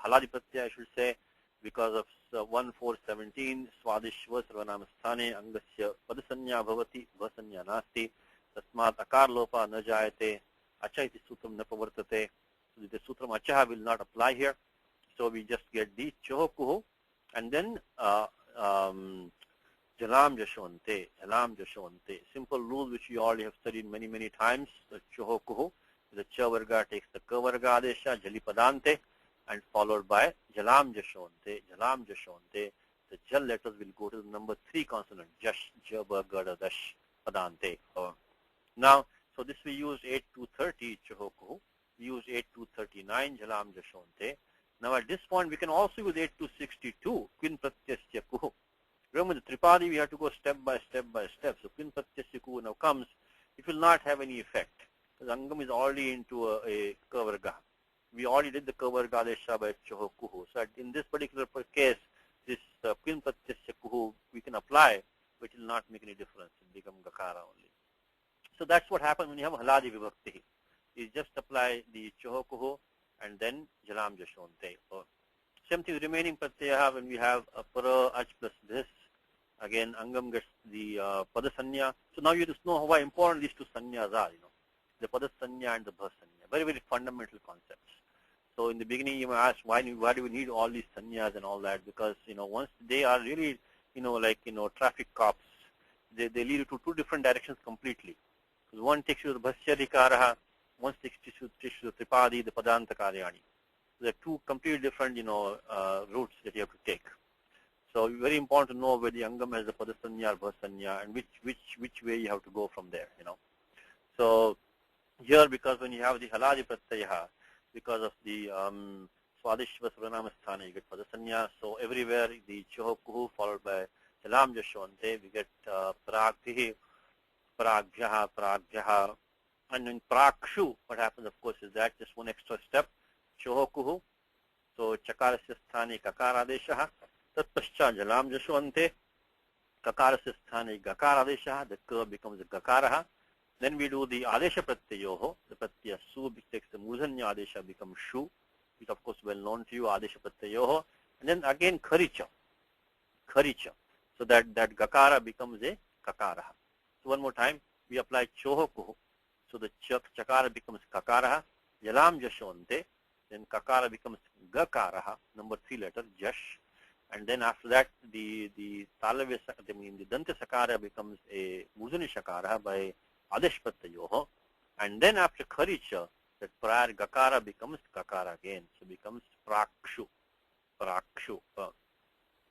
Haladi Pratyaya I should say, because of 1417, Swadishva Sarvanamasthane, Angasya Padasanya Bhavati, Bhasanya Nasti, Tasmat Akar Lopa na jayate, Acha iti sutram na pavartate. So the sutram Achaha will not apply here. So we just get the Chohokuhu and then Jalam Jashonte, Jalam Jashonte. Simple rule which we already have studied many times. The Chohokuhu, the Chavarga takes the Kavarga Adesha, Jalipadante, and followed by Jalam Jashonte, Jalam Jashonte. The Jal letters will go to the number 3 consonant, Jash, Jaba, Gada, Dash, Padante. Now, so this we use 8230 Chohokuhu. We use 8239 Jalam Jashonte. Now at this point we can also use 8262 Quin Pratyasya Kuhu. Remember the Tripadi we have to go step by step. So Quin Pratyasya Kuhu now comes, it will not have any effect. Because Angam is already into a Kavarga. We already did the Kavarga Desha by Chohokuhu. So in this particular case, this Quin Pratyasya Kuhu we can apply, but it will not make any difference. It will become Gakara only. So that's what happens when you have Haladi Vibhakti. You just apply the Chohokuhu and then Jalam Jashonte. So same thing remaining Pratyaya when we have a Para, Ach plus this. Again, Angam gets the Padasanya. So now you just know how important these two Sanyas are, the Padasanya and the Bhasanya. Very fundamental concepts. So in the beginning you may ask, why do we need all these Sanyas and all that? Because, once they are really, traffic cops, they lead you to two different directions completely. Because one takes you to the Bhasyadikaraha, one takes you to the Tripadi, the Padanta Karyani. So there are two completely different, routes that you have to take. So very important to know where the Angam has the Padasanya or Bhasanya and which way you have to go from there, So here, because when you have the Haladi Pratyaya, because of the Swadishva Sarvanamasthane, you get Padasanya. So everywhere the Chohokuhu followed by Jalam Jashonte, we get Pragtihi, Pragbhyaha. And in Prakshu, what happens, of course, is that just one extra step, Chohokuhu. So Chakarasya Sthane Kakaradeshaha, Tat Pascha Jalam Jashonte, Kakarasya Sthane Gakaradeshaha, the Ka becomes a Gakaraha. Then we do the Adesha Pratyayoho, the Pratyaya Su, which takes the Muzanya Adesha becomes Shu, which of course well known to you, Adesha Pratyayoho. And then again Kharicha. So that Gakara becomes a Kakaraha. So one more time, we apply Chohokuhu. So the Chakara becomes Kakaraha, Jalam Jashonte, then Kakara becomes Gakaraha, number 3 letter, Jash. And then after that, the Talavya, the Danta Sakara becomes a Muzani Shakara by Adesh Pratyayoho. And then after Kharicha, that prior gakara becomes kakara again. So becomes prakshu.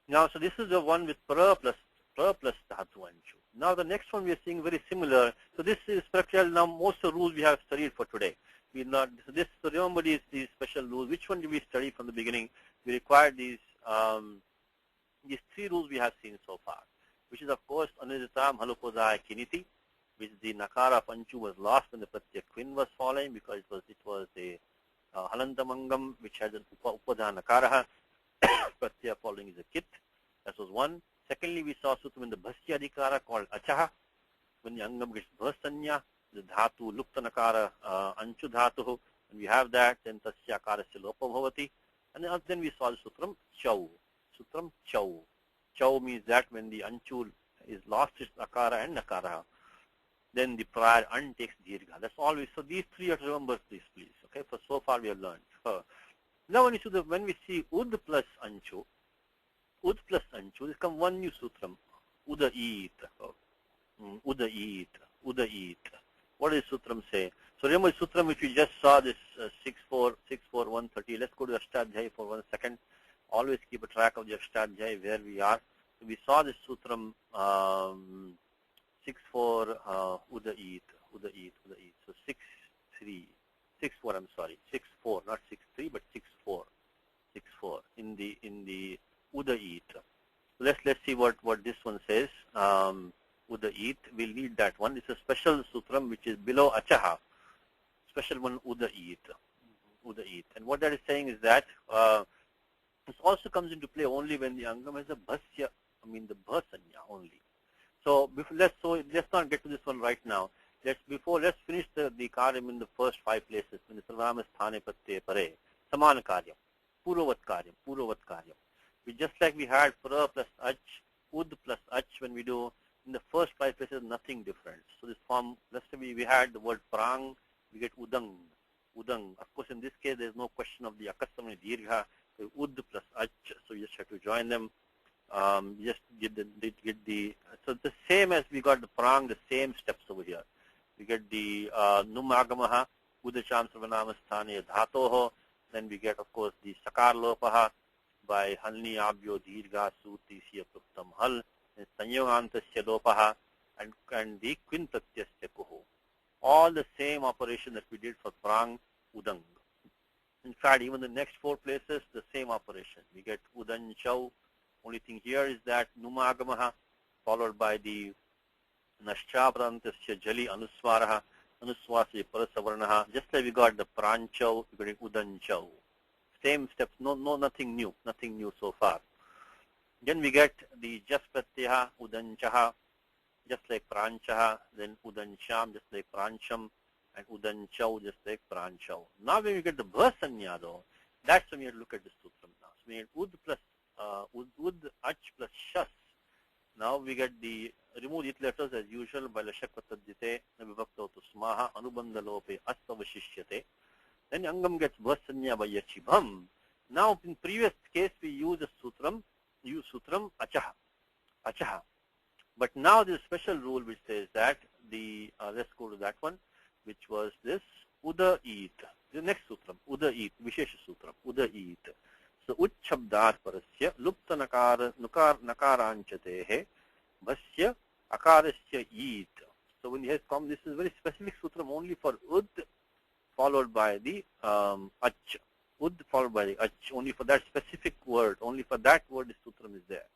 Now, so this is the one with pra plus dhatu anshu. Now, the next one we are seeing very similar. So this is structural. Now, most of the rules we have studied for today. So remember these special rules. Which one did we study from the beginning? We required these three rules we have seen so far, which is of course anuditam halupodaya kiniti, which the nakara of anchu was lost when the pratyaya quin was falling because it was a halantamangam which has an upadana nakara. Pratyaya following is a kit. That was one. Secondly, we saw sutram in the bhasya adhikara called achaha. When the angam gets bhasanya, the dhatu lupta nakara anchu dhatu. When we have that, then tasya akarasya lopa bhavati. And then we saw the sutram chau. Sutram chau. Chau means that when the anchu is lost its akara and nakara, then the prior an takes dirgha. That's always. So these three you have to remember this, please. Okay. For so far we have learned. Now when we see ud plus anchu, this comes one new sutram, udait. Udait. What does sutram say? So remember the sutram which we just saw, this 130. Let's go to Ashtadhyay for 1 second. Always keep a track of the Ashtadhyay where we are. So we saw this sutram 6-4 udait. So 6-4. I'm sorry, 6-4, not 6-3, but 6-4. 6-4 in the udait. So let's see what this one says. Udait. We'll read that one. It's a special sutram which is below achaha. Special one udait. And what that is saying is that this also comes into play only when the angam has a bhasya. The bhasanya only. So let's not get to this one right now. Let's finish the karyam in the first 5 places. In the sarvama sthane pratyaya pare samana karyam, purovat karyam. We just like we had pra plus ach, ud plus ach when we do in the first 5 places, nothing different. So this form, let's say we had the word prang, we get udang. Of course, in this case, there is no question of the akasamani dirgha. So ud plus ach, so you just have to join them. Just get so the same as we got the prang, the same steps over here. We get the numagamaha, udacham sarvanama sthane dhatoho. Then we get, of course, the sakar lopaha by halni abyo dirgha suti siya pruktam hal, and sanyogantasya lopaha, and the quin pratyasya kuhu. All the same operation that we did for prang, udang. In fact, even the next 4 places, the same operation. We get udan chau. Only thing here is that numagamaha followed by the Naschaprantasya jali anuswaraha, anuswasya parasavarnaha. Just like we got the pranchau, we got udanchau. Same steps, nothing new so far. Then we get the jaspratyaha, udanchaha, just like pranchaha, then udancham, just like prancham, and udanchau, just like pranchau. Now when we get the bhasanya though, that's when we have to look at the sutram now. So we get ud plus ud ach plus shas. Now we get the remove it letters as usual by lashakvatadjite vibhakta smaha anubandha lope astavashishyate. Then angam gets bhasanya by yachibham. Now in previous case we use the sutram achaha. But now there's a special rule which says that the let's go to that one, which was this udait. The next sutram, udait, vishesha sutram, udait. So uchshabdat parasya lupta nakaranchatehe bhasya akarasya eat. So when he has come, this is very specific sutram only for ud followed by the ach. Ud followed by the ach, only for that specific word. Only for that word the sutram is there.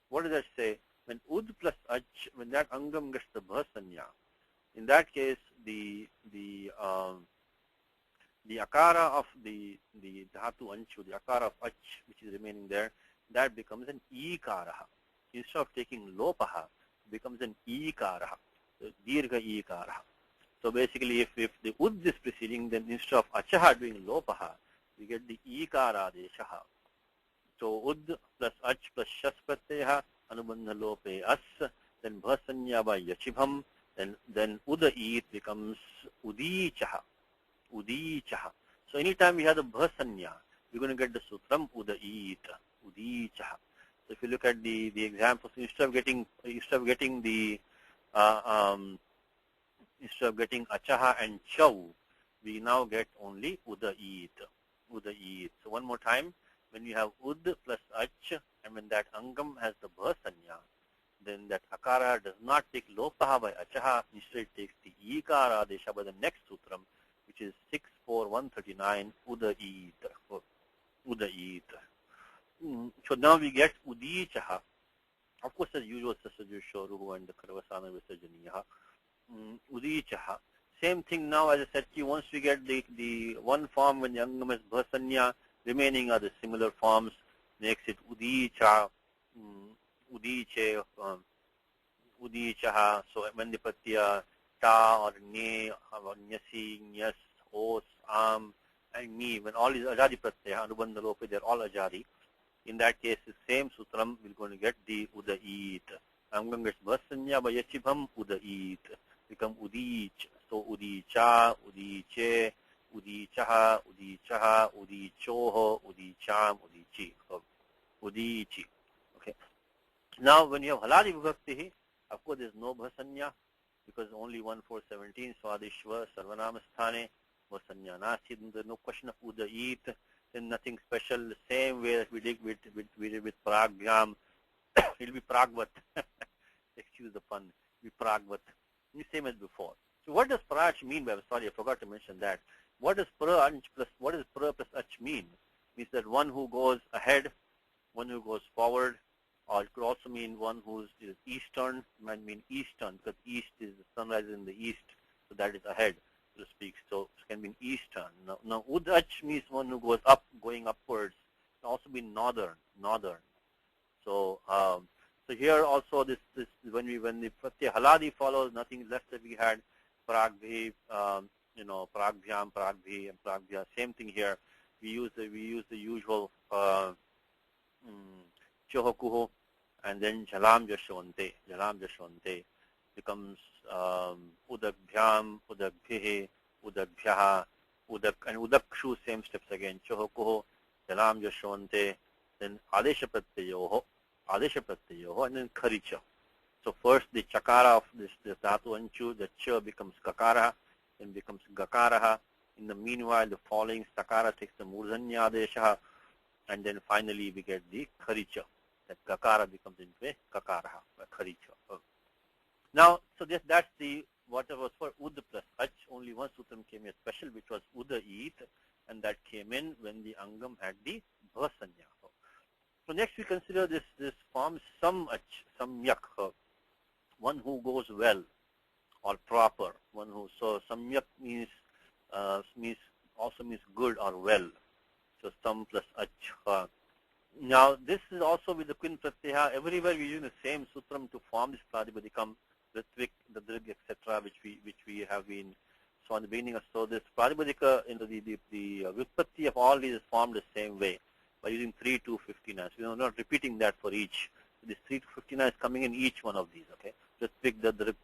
What does that say? When ud plus ach, when that angam gets the bhasanya, in that case the akara of the dhatu anchu, the akara of ach, which is remaining there, that becomes an ikaraha. Instead of taking lopaha, it becomes an ikaraha, so dirgha ikaraha. So basically, if the ud is preceding, then instead of achaha doing lopaha, we get the ikara deshaha. So ud plus ach plus shas pratyaha anubandha lope as, then bhasanya by yachibham, then udait becomes udichaha. So anytime we have the bhasanya, we're going to get the sutram udait, udichaha. So if you look at the examples, instead of getting achaha and chau, we now get only udait. Udait. So one more time, when you have ud plus ach, and when that angam has the bha sanya, then that akara does not take lopaha by achaha, instead it takes the ikara adesha by the next sutram, which is 64139 udait. Udait. So now we get udichaha. Of course, as usual, Sasajushoruhu and the Karvasana Visajaniyaha. Udichaha. Same thing now, as I said to you, once we get the one form when the angam is bhasanya, remaining are the similar forms, makes it udicha, udiche, udichaha. So when the pratyaya ta or ne, or nyasi, nyas, os, am, and ni, when all is ajadi pratyaya, anubandha lope, they're all ajadi. In that case, the same sutram, we're going to get the udait. Angam gets bhasanya by yachibham udait. Become udich. So udicha, udiche, udichaha, udichaha, udichoho, udicham, udichi. So, udichi. Okay. Now, when you have haladi vibhakti, of course, there's no bhasanya because only 1417 swadishva sarvanamasthane bhasanya nasi. There's no question of udait. Then nothing special. The same way that we did with pragyam, it'll be pragvat. Excuse the pun. It'll be pragvat. The same as before. So what does prach mean? I'm sorry, I forgot to mention that. What does pra plus ach mean? Means that one who goes ahead, one who goes forward, or it could also mean one who is eastern. Might mean eastern because east is the sunrise in the east, so that is ahead, so to speak. So it can mean eastern. Now udach means one who goes up, going upwards. It can also mean northern. So so here also this when the pratyaya haladi follows, nothing less that we had pragbhi, pragbhyam, pragbhi, and pragbhya. Same thing here. We use the usual chohokuho, and then jalam jashwante becomes udakbhyam, udakbhihi, udakbhyaha, and udakshu, same steps again. Chohokuho, jalam jashwante, then adesha pratyayoho, and then kharicha. So first the chakara of this dhatu anchu, the cha becomes kakara, then becomes gakaraha. In the meanwhile, the following sakara takes the murdhanya adesha, and then finally we get the kharicha. That gakara becomes into a kakaraha, kharicha. Now, so that's the whatever was for ud plus ach. Only one sutram came here special, which was udait, and that came in when the angam had the bhasanya. So next we consider this form samach, samyak, one who goes well or proper. One who, so samyak means also means good or well. So sam plus ach. Now this is also with the quin pratyaya. Everywhere we use the same sutram to form this pratipadikam, ritvik, the drig, etc., which we have been. So in the beginning, so this pratipadika, the vipatti of all these is formed the same way, by using 3 to 59. So we are not repeating that for each. So this 3 to 59 is coming in each one of these. Okay. Just pick the drik,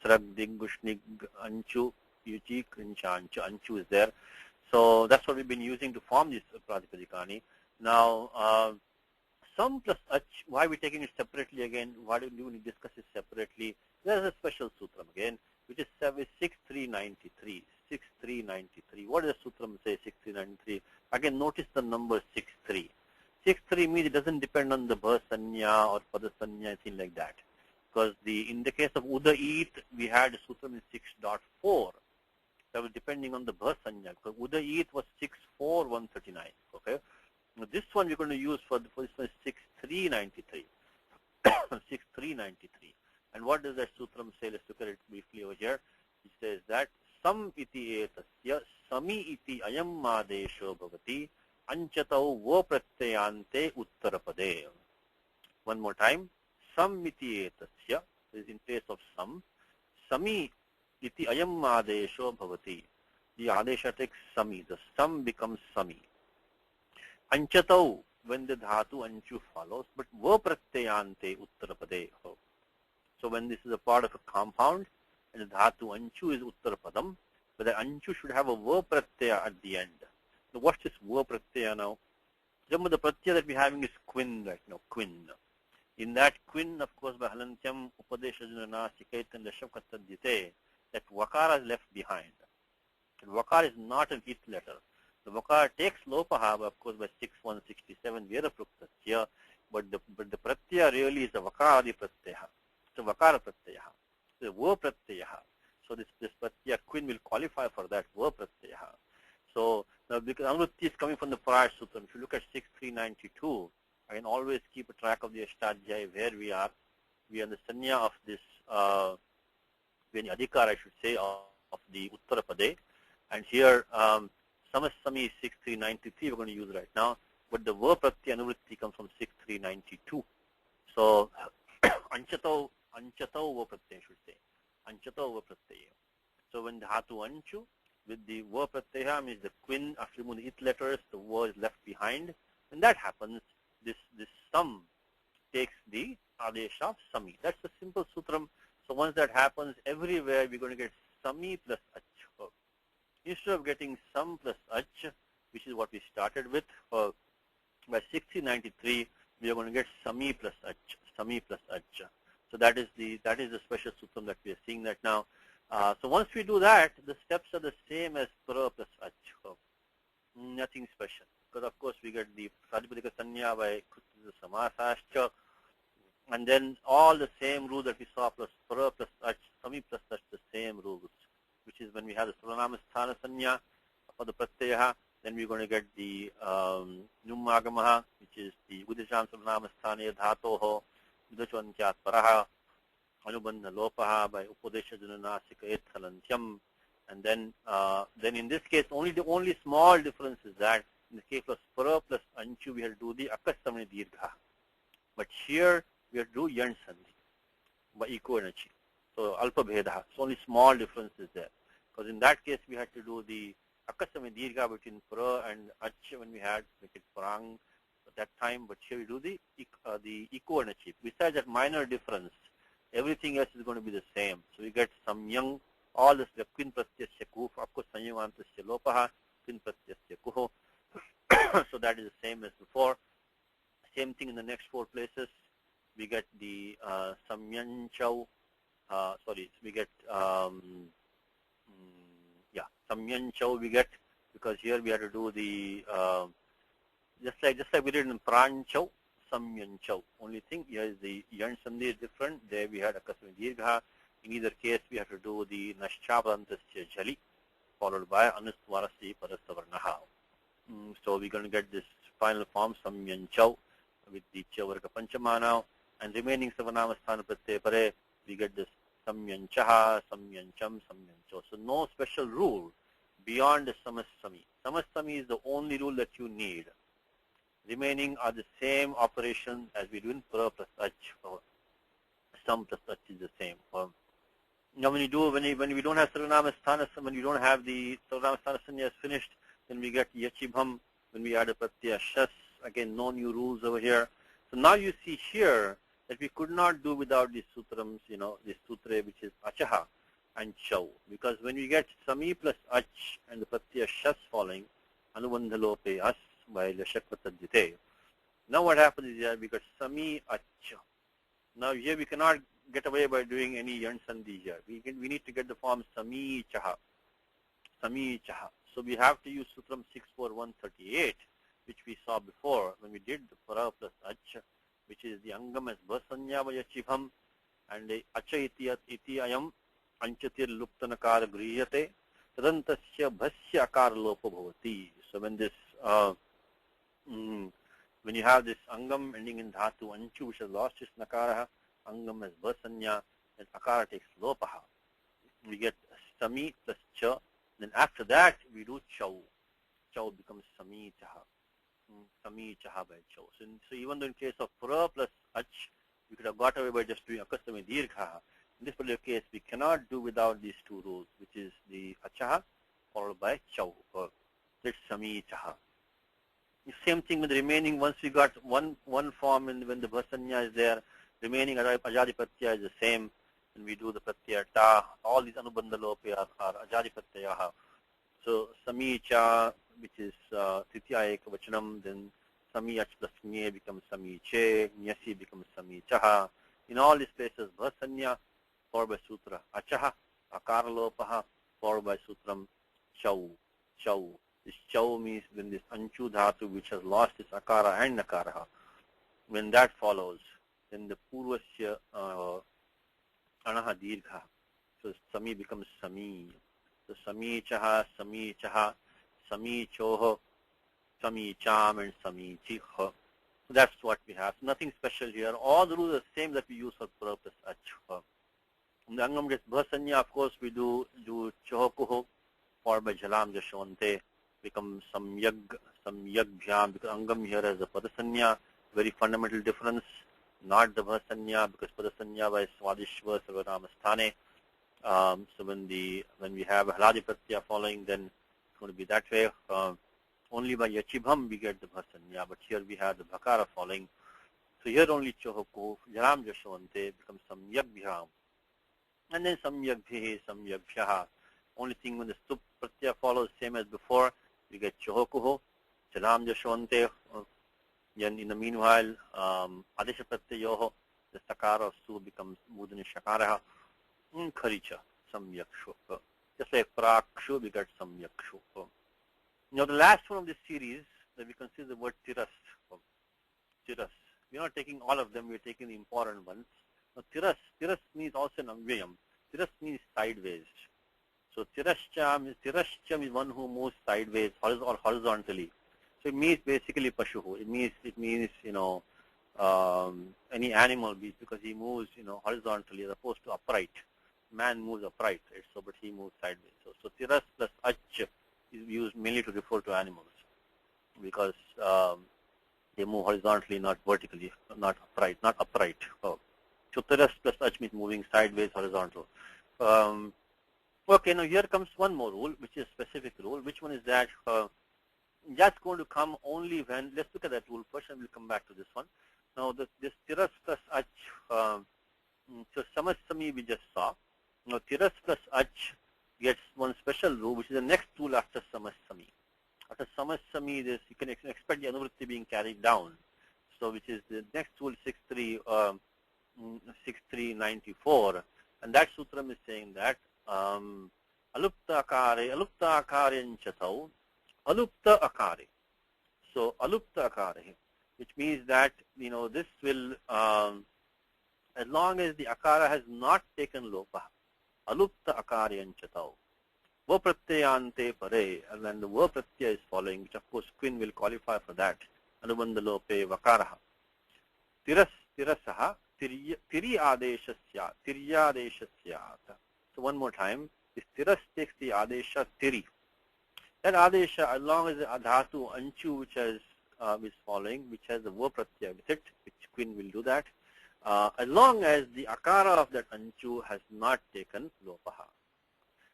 srag, dig, gushnik, anchu, yuchi, krincha, anchu is there. So that's what we've been using to form this pratipadikani. Now, sam plus ach, why are we taking it separately again? Why do we discuss it separately? There's a special sutram again, which is 6393. 6393. What does the sutram say, 6393? Again, notice the number 63. 63 means it doesn't depend on the bha sanya or pada sanya, anything like that. Because in the case of udait, we had a sutram in 6.4. That was depending on the bha sanya. Because udait was 64139. Okay. Now this one we're going to use for this one is 6393. 6393. And what does that sutram say? Let's look at it briefly over here. It says that sam iti etasya sami iti ayam madesho bhavati anchatau vo pratyayante uttarapade. One more time. Sam iti etasya is in place of sam. Sami iti ayam adesho bhavati. The adesha takes sami. The sam becomes sami. Anchatau, when the dhatu anchu follows, but va pratyayante uttarapade. So when this is a part of a compound, and the dhatu anchu is uttarapadam, but the anchu should have a va pratyaya at the end. So what's this va pratyaya now? Some of the pratyaya that we're having is quin right now, quin. In that quin, of course, by halantyam upadeshajana sikaitan lashavkatadyate, that vakara is left behind. And Vakar is not an it letter. The Vakar takes lopaha, of course, by 6167 Vera Pruktasya, but the Pratyaya really is the Vakari Pratyaya. It's a Vakara Pratyaya. It's a Va Pratyaya. So this Pratyaya Queen will qualify for that Va Pratyaya. So now because Anuvritti is coming from the prior sutra. If you look at 6392, I can always keep a track of the Ashtadhyaya where we are. We are in the sanya of this Adhikar, I should say, of the Uttarapade. And here, Samasami is 6393, we're going to use right now. But the verb Pratyaya Anuvritti comes from 6392. So, Anchato verb Pratyaya, I should say. Anchato verb Pratyaya. So, when the Dhatu Anchu, with the verb Pratyaya means the quin, after removing the it letters, the word is left behind. When that happens, this sum takes the Adesh of Sami. That's a simple sutram. So once that happens, everywhere we're going to get Sami plus Ach. Instead of getting Sam plus Ach, which is what we started with, by 1693, we are going to get Sami plus Ach. Sami plus Ach. So that is the special sutram that we are seeing that now. So once we do that, the steps are the same as Pra plus Ach. Nothing special. Because of course we get the Pradipadika Sanya by Samasascha. And then all the same rule that we saw plus Pra plus Ach, Sami plus Ach, the same rules, which is when we have the Suranamasthana Sanya for the Pratyaya, then we're going to get the Numagamaha, which is the Udishan Suranamasthane Dhatoho, Udachwankyat Paraha, Anubandha Lopaha by Upadesha Junanasika Ethalantyam. And then in this case, the only small difference is that in the case of Pra plus Anchu, we have to do the Akasamani Dirgha. But here, we have to do Yan Sandhi by equal energy. So Alpa Bhedaha. So only small difference is there. Because in that case we had to do the Akasami Dirgha between Pra and Ach when we had make it Prang at that time, but here we do the equal energy. Besides that minor difference, everything else is going to be the same. So we get Samyang, all this the Quin Pratyasya Kuh, of course Sanyavantasya Lopaha, Quin Pratyasya Kuho. So that is the same as before. Same thing in the next four places. We get the Samyanchau, we get, Samyanchau we get, because here we have to do the, just like we did in Pranchau, Samyanchau. Only thing here is the Yan Sandhi is different. There we had Akasami Dirgha. In either case, we have to do the Naschabrantasya Jali, followed by Anustvarasi Parastavarnaha. So we're going to get this final form, Samyanchau, with the Chavarka Panchama now. And remaining Savanamastana Pratyaya Pare, we get this Samyanchaha, Samyancham, Samyancho. So no special rule beyond the Samasami. Samasami is the only rule that you need. Remaining are the same operation as we do in Pra plus Ach. Sam plus Ach is the same. Now when we don't have Sarvanamastana, when we don't have the Sarvanamastana Sanya finished, then we get Yachibham. When we add a Pratyaya Shas, again no new rules over here. So now you see here that we could not do without these sutrams, this sutra which is Achaha and Chau. Because when we get Sami plus Ach and the Pratyaya Shas following, Anubandhalope As by Lashakvatadjite. Now what happens is that we got Sami Ach. Now here we cannot get away by doing any Yan Sandhi here. We need to get the form Sami Chaha. Sami Chaha. So we have to use Sutram 64138, which we saw before when we did the Para plus Ach, which is the Angam as Bhasanya Vayachibham, and the Acha iti ayam Anchatir Luptanakara Griyate, Tadantasya Bhasya Akara Lopa Bhavati. So when this, when you have this Angam ending in Dhatu Anchu, which has lost its Nakara, Angam as Bhasanya, and Akara takes Lopaha. We get Sami plus Cha, then after that we do Chau. Chau becomes Sami Chaha. Sami Chaha by Chau. So even though in case of Pra plus Ach, we could have got away by just doing Akasami Dirgha. In this particular case, we cannot do without these two rules, which is the Achaha followed by Chau. That's Sami Chaha. The same thing with the remaining. Once we got one form, and when the Bhasanya is there, remaining Ajadipatyaya is the same. And we do the Pratyaya Ta. All these Anubandha Lope are Ajadipatyaha. So Sami Cha, which is Tritya Ekavachanam, then Sami Ach plus Nye becomes Sami Che, Nyasi becomes Sami Chaha. In all these places, Bhasanya followed by Sutra Achaha, Akara Lopaha followed by Sutram chau, chau. This chau means when this anchu dhatu, which has lost its akara and nakara, when that follows, then the purvasya anaha dirgha. So sami becomes sami. So sami chaha, sami chaha, sami choho, sami cham, and sami chih. So that's what we have. So nothing special here. All the rules are the same that we use for purpose ach. In the angam gets bhasanya, of course, we do chohokuho, or by jalam jashonte, become samyag bhyam, because angam here has a padasanya, very fundamental difference, not the bhasanya, because padasanya by swadishva sarvanamastane. So when we have haladi pratyaya following, then it's going to be that way. Only by yachibham we get the bhasanya, but here we have the bhakara following. So here only chohokuho, jalam jashonte becomes samyag bhyam. And then samyak bhihi, samyak bhyaha. Only thing when the stup pratyaya follows same as before, we get chohokuho, chalam jashwante. Then in the meanwhile, adesha pratyayoho, the sakara of su becomes mudani shakaraha. Kharicha, samyak shu. Just like prakshu, we get samyak shu. Now the last one of this series, that we consider the word tiras. Tiras. We're not taking all of them, we're taking the important ones. Now, tiras means also an amvyayam. Tiras means sideways. So tirascha is one who moves sideways or horizontally. So it means basically pashuhu. It means any animal beast, because he moves horizontally as opposed to upright. Man moves upright, right? So but he moves sideways. So tiras plus ach is used mainly to refer to animals, because they move horizontally, not vertically, not upright. So tiras plus ach means moving sideways, horizontal. Okay, now here comes one more rule, which is a specific rule. Which one is that? That's going to come only when, let's look at that rule first and we'll come back to this one. Now this tiras plus ach, so samasami we just saw. Now tiras plus ach gets one special rule, which is the next rule after samasami. After samasami, you can expect the anuvritti being carried down. So which is the next rule, 6394, and that sutram is saying that alupta akare chatau, alupta akare. So alupta akare, which means that this will, as long as the akara has not taken lopa, alupta akare chatau, va pratyayante pare, and then the va pratyaya is following, which of course quin will qualify for that. Anubandha lope vakaraha. Tirasaha tiri adesha syat. So one more time, this tiras takes the adesha tiri. That adesha, as long as the adhatu anchu, which is following, which has the va pratyaya with it, which quin will do that, as long as the akara of that anchu has not taken lopaha.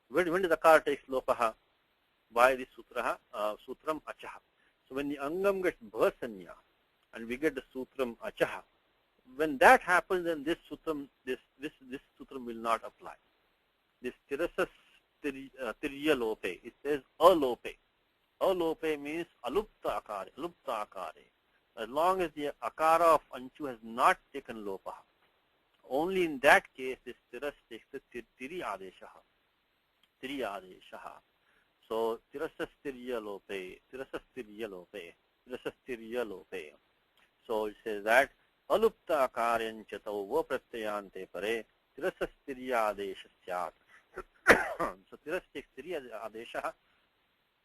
When does the akara takes lopaha? By the sutram achaha. So when the angam gets bhasanya, and we get the sutram achaha, when that happens, then this sutram will not apply. This tirasas tirya lope, it says alope. Alope means alupta akare. As long as the akara of anchu has not taken lopaha, only in that case this tiras takes the tiri adeshaha. So tirasas tirya lope. So it says that alupta akaryan chatau va pratyayante pare tirasas tirya adesha syat. So tiras takes tirya adesha,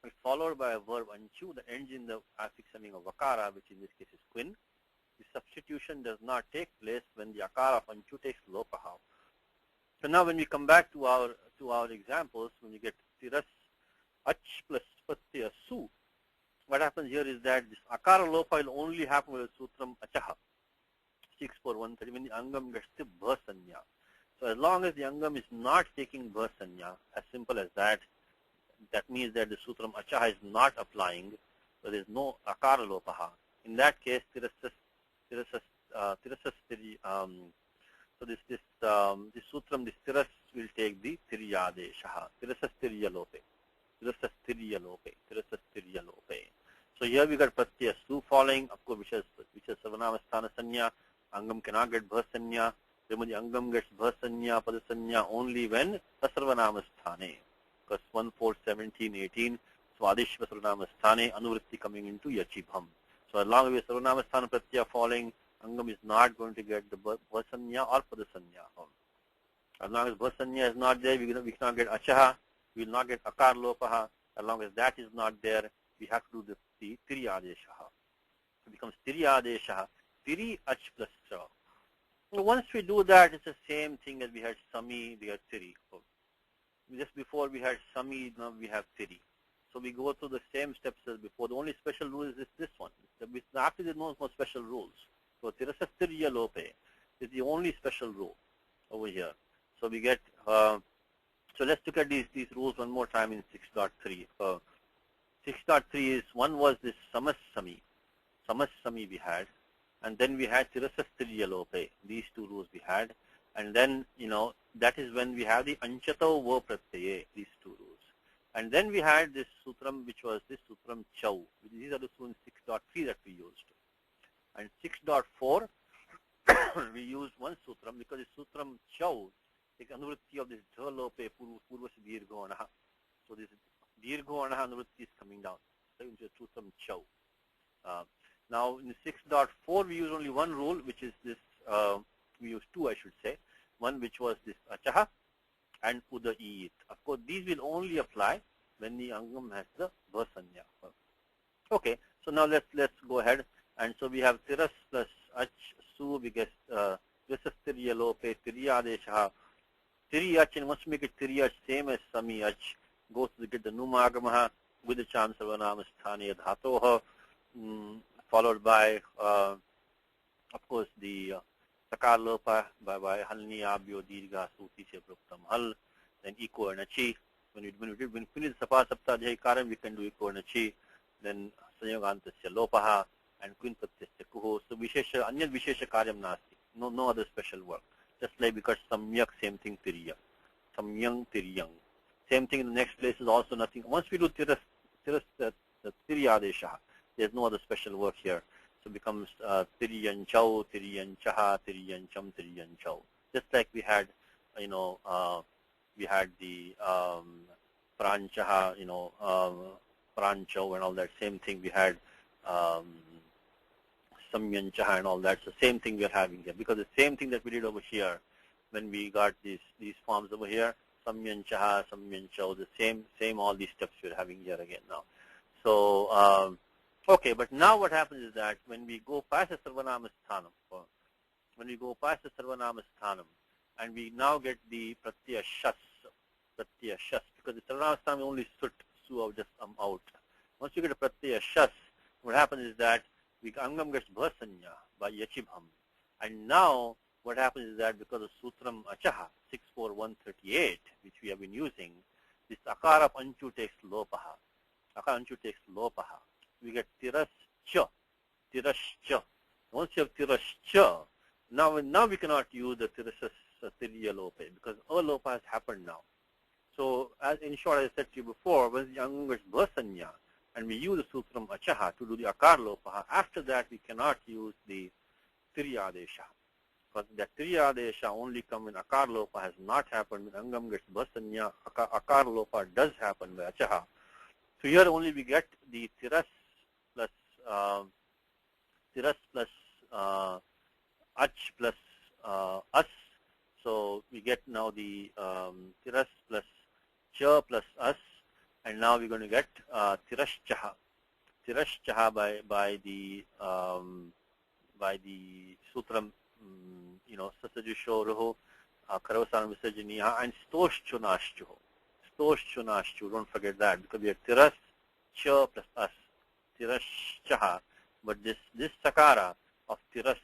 is followed by a verb anchu that ends in the affix ending of akara, which in this case is quin. The substitution does not take place when the akara of anchu takes lopaha. So now when we come back to our examples, when you get tiras ach plus pratyaya su, what happens here is that this akara lopa will only happen with sutram achaha. 64130, when the angam gets the bhasanya. So as long as the angam is not taking bhasanya, as simple as that, that means that the sutram achaha is not applying, so there is no akara lopaha. In that case, so this sutram, this tiras will take the tiryadeshaha, tirasas tirya lope. So here we got pratyaya su following, of course, which is sarvanamastana sanya. Angam cannot get bhasanya. Remember, the angam gets bhasanya, padasanya only when asarvanamastane. because 1, 4, 17, 18. Swadishva Sarvanama Sthane, Anuvritti coming into Yachibham. So as long as Sarvanama Sthana Pratyaya falling, Angam is not going to get the Bhasanya or Padasanya. As long as Bhasanya is not there, we cannot get Achaha, we will not get Akar Lopaha. As long as that is not there, we have to do the Tiri Adeshaha. It becomes Tiri Adeshaha, Tiri Ach plus Cha. Once we do that, it's the same thing as we had Sami, we had Tiri. Just before we had Sami, now we have Tiri. So we go through the same steps as before. The only special rule is this one. After there's no more special rules. So Tirasa Tiriya Lope is the only special rule over here. So we get, so let's look at these rules one more time in 6.3. 6.3 is, one was this Samassami we had, and then we had Tirasa Tiriya Lope. These two rules we had. And then, that is when we have the Anchato Vo Pratyaye, these two rules. And then we had this sutram, which was this sutram Chau. These are the in 6.3 that we used. And 6.4, we used one sutram because the sutram Chau is anuvritti of this dhalope purvasi dirgho anaha. So this dirgho anaha anuvritti is coming down. So it's a sutram Chau. Now in 6.4, we use only one rule, which is this, we use two, I should say. One which was this achaha and udayit. Of course, these will only apply when the angam has the bhasanya. Okay, so now let's go ahead. And so we have tiras plus ach su, we get tiras tiriya lope, tiriya adeshaha, tiri ach, and once we make it tiri ach, same as sami ach, goes to get the numagamaha with the cham sarvanama sthane dhatoha, followed by, of course, the sakar lopa by halni abyo dirgha suti se pruktam hal, then eko and achi. When we finish sapa sapta jayikaram, we can do eko and achi, then sanyogantasya lopaha and queen pratyasya kuho. So vishesha anyad vishesha karyam nasti, no other special work. Just like because samyak, same thing tiriya, samyang tiriyang, same thing in the next place is also nothing. Once we do tiras the tiriya adeshaha, there's no other special work here. So it becomes tiriyan chau, tiriyan chaha, tiriyan cham, tiriyan chau. Just like we had, we had the pranchaha, pranchau and all that. Same thing we had samyan chaha and all that. So same thing we are having here, because the same thing that we did over here when we got these forms over here, samyan chaha, samyan chau, the same all these steps we're having here again now. So okay, but now what happens is that when we go past the Sarvanama Sthanam, and we now get the Pratyaya Shas, because the Sarvanama Sthanam only su of just out. Once you get a Pratyaya Shas, what happens is that Angam gets Bhasanya by Yachibham. And now what happens is that because of Sutram Achaha, 64138, which we have been using, this Akara of Anchu takes Lopaha. Akara Anchu takes Lopaha. We get tiras cha. Once you have tiras cha, now we cannot use the tirasas tiriya lope, because a lopa has happened now. So as in short, as I said to you before, when the angam gets bhasanya, and we use the sutram achaha to do the akar lopa, after that we cannot use the tiriya adesha. Because the tiriya adesha only come when akar lopa has not happened. When angam gets bhasanya, akar lopa does happen by achaha. So here only we get the tiras plus ach plus us. So we get now the tiras plus cha plus us, and now we're going to get tiras chaha by the sutram, sasajusho roho karavasanam visarjaniya and stosh chunashchu. Don't forget that, because we have tiras cha plus us, tiras chaha. But this sakara of tiras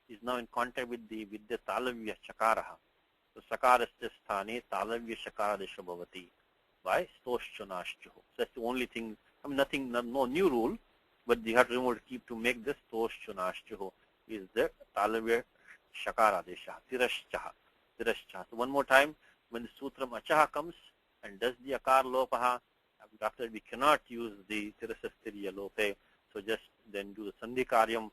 is now in contact with the talavya chakaraha. So sakarasya sthane talavya shakara desha bhavati by stoshchunashchu. So that's the only thing. I mean, nothing, no new rule, but you have to remember to make this stoshchunashchu is the talavya shakara desha, tiras chaha. So one more time, when the sutram achaha comes and does the akar lopaha, after we cannot use the tirasas tiriya lope, so just then do the sandhi karyam,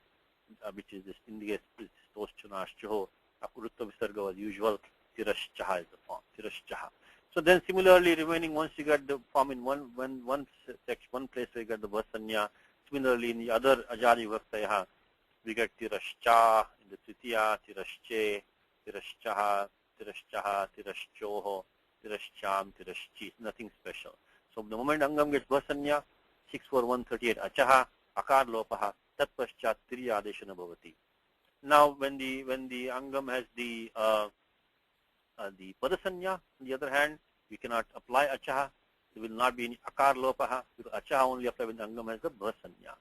which is this indicates this toshchunashcho, akurutta visarga as usual, tiras chaha is the form, tiras chaha. So then similarly remaining, once you get the form in one section, one place we get the Bhasanya. Similarly in the other Ajadi Vaktaya, we get Tirascha in the Tritiya, Tirasche, Tiraschaha, Tiraschaha, Tiraschoho, Tirascham, Tiraschi. Nothing special. So the moment Angam gets Bhasanya, 64138 Achaha, Akar Lopaha, Tat Paschat Tiriya Adeshana Bhavati. Now when the Angam has the Padasanya, on the other hand, we cannot apply Achaha. There will not be any Akar Lopaha, because Achaha only apply when the Angam has the Bhasanya.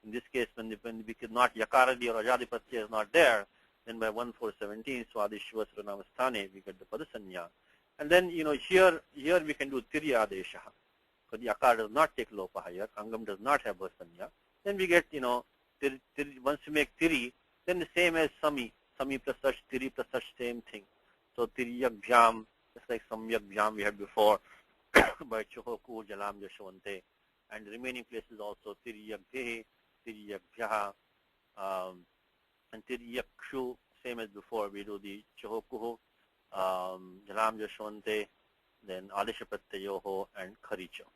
In this case, when we cannot Yakaradi or Ajadi Pratyaya is not there, then by 1417, Swadishva Sranamasthane, we get the Padasanya. And then, here we can do Tiriya Adeshaha. Because the Akar does not take Lopaha here, Angam does not have Bhasanya. Then we get, once we make Tiri, then the same as Sami. Sami plus such, Tiri plus such, same thing. So Tiriyak Bhyam, just like Samyak Bhyam we had before, by Chohoku, Jalam, Yashwante. And the remaining places also Tiriyak Dehe, Tiriyak Bhyaha, and Tiriyak Kshu, same as before. We do the Chohoku, Jalam, Yashwante, then Adesha Pratyayoho, and Kharicha.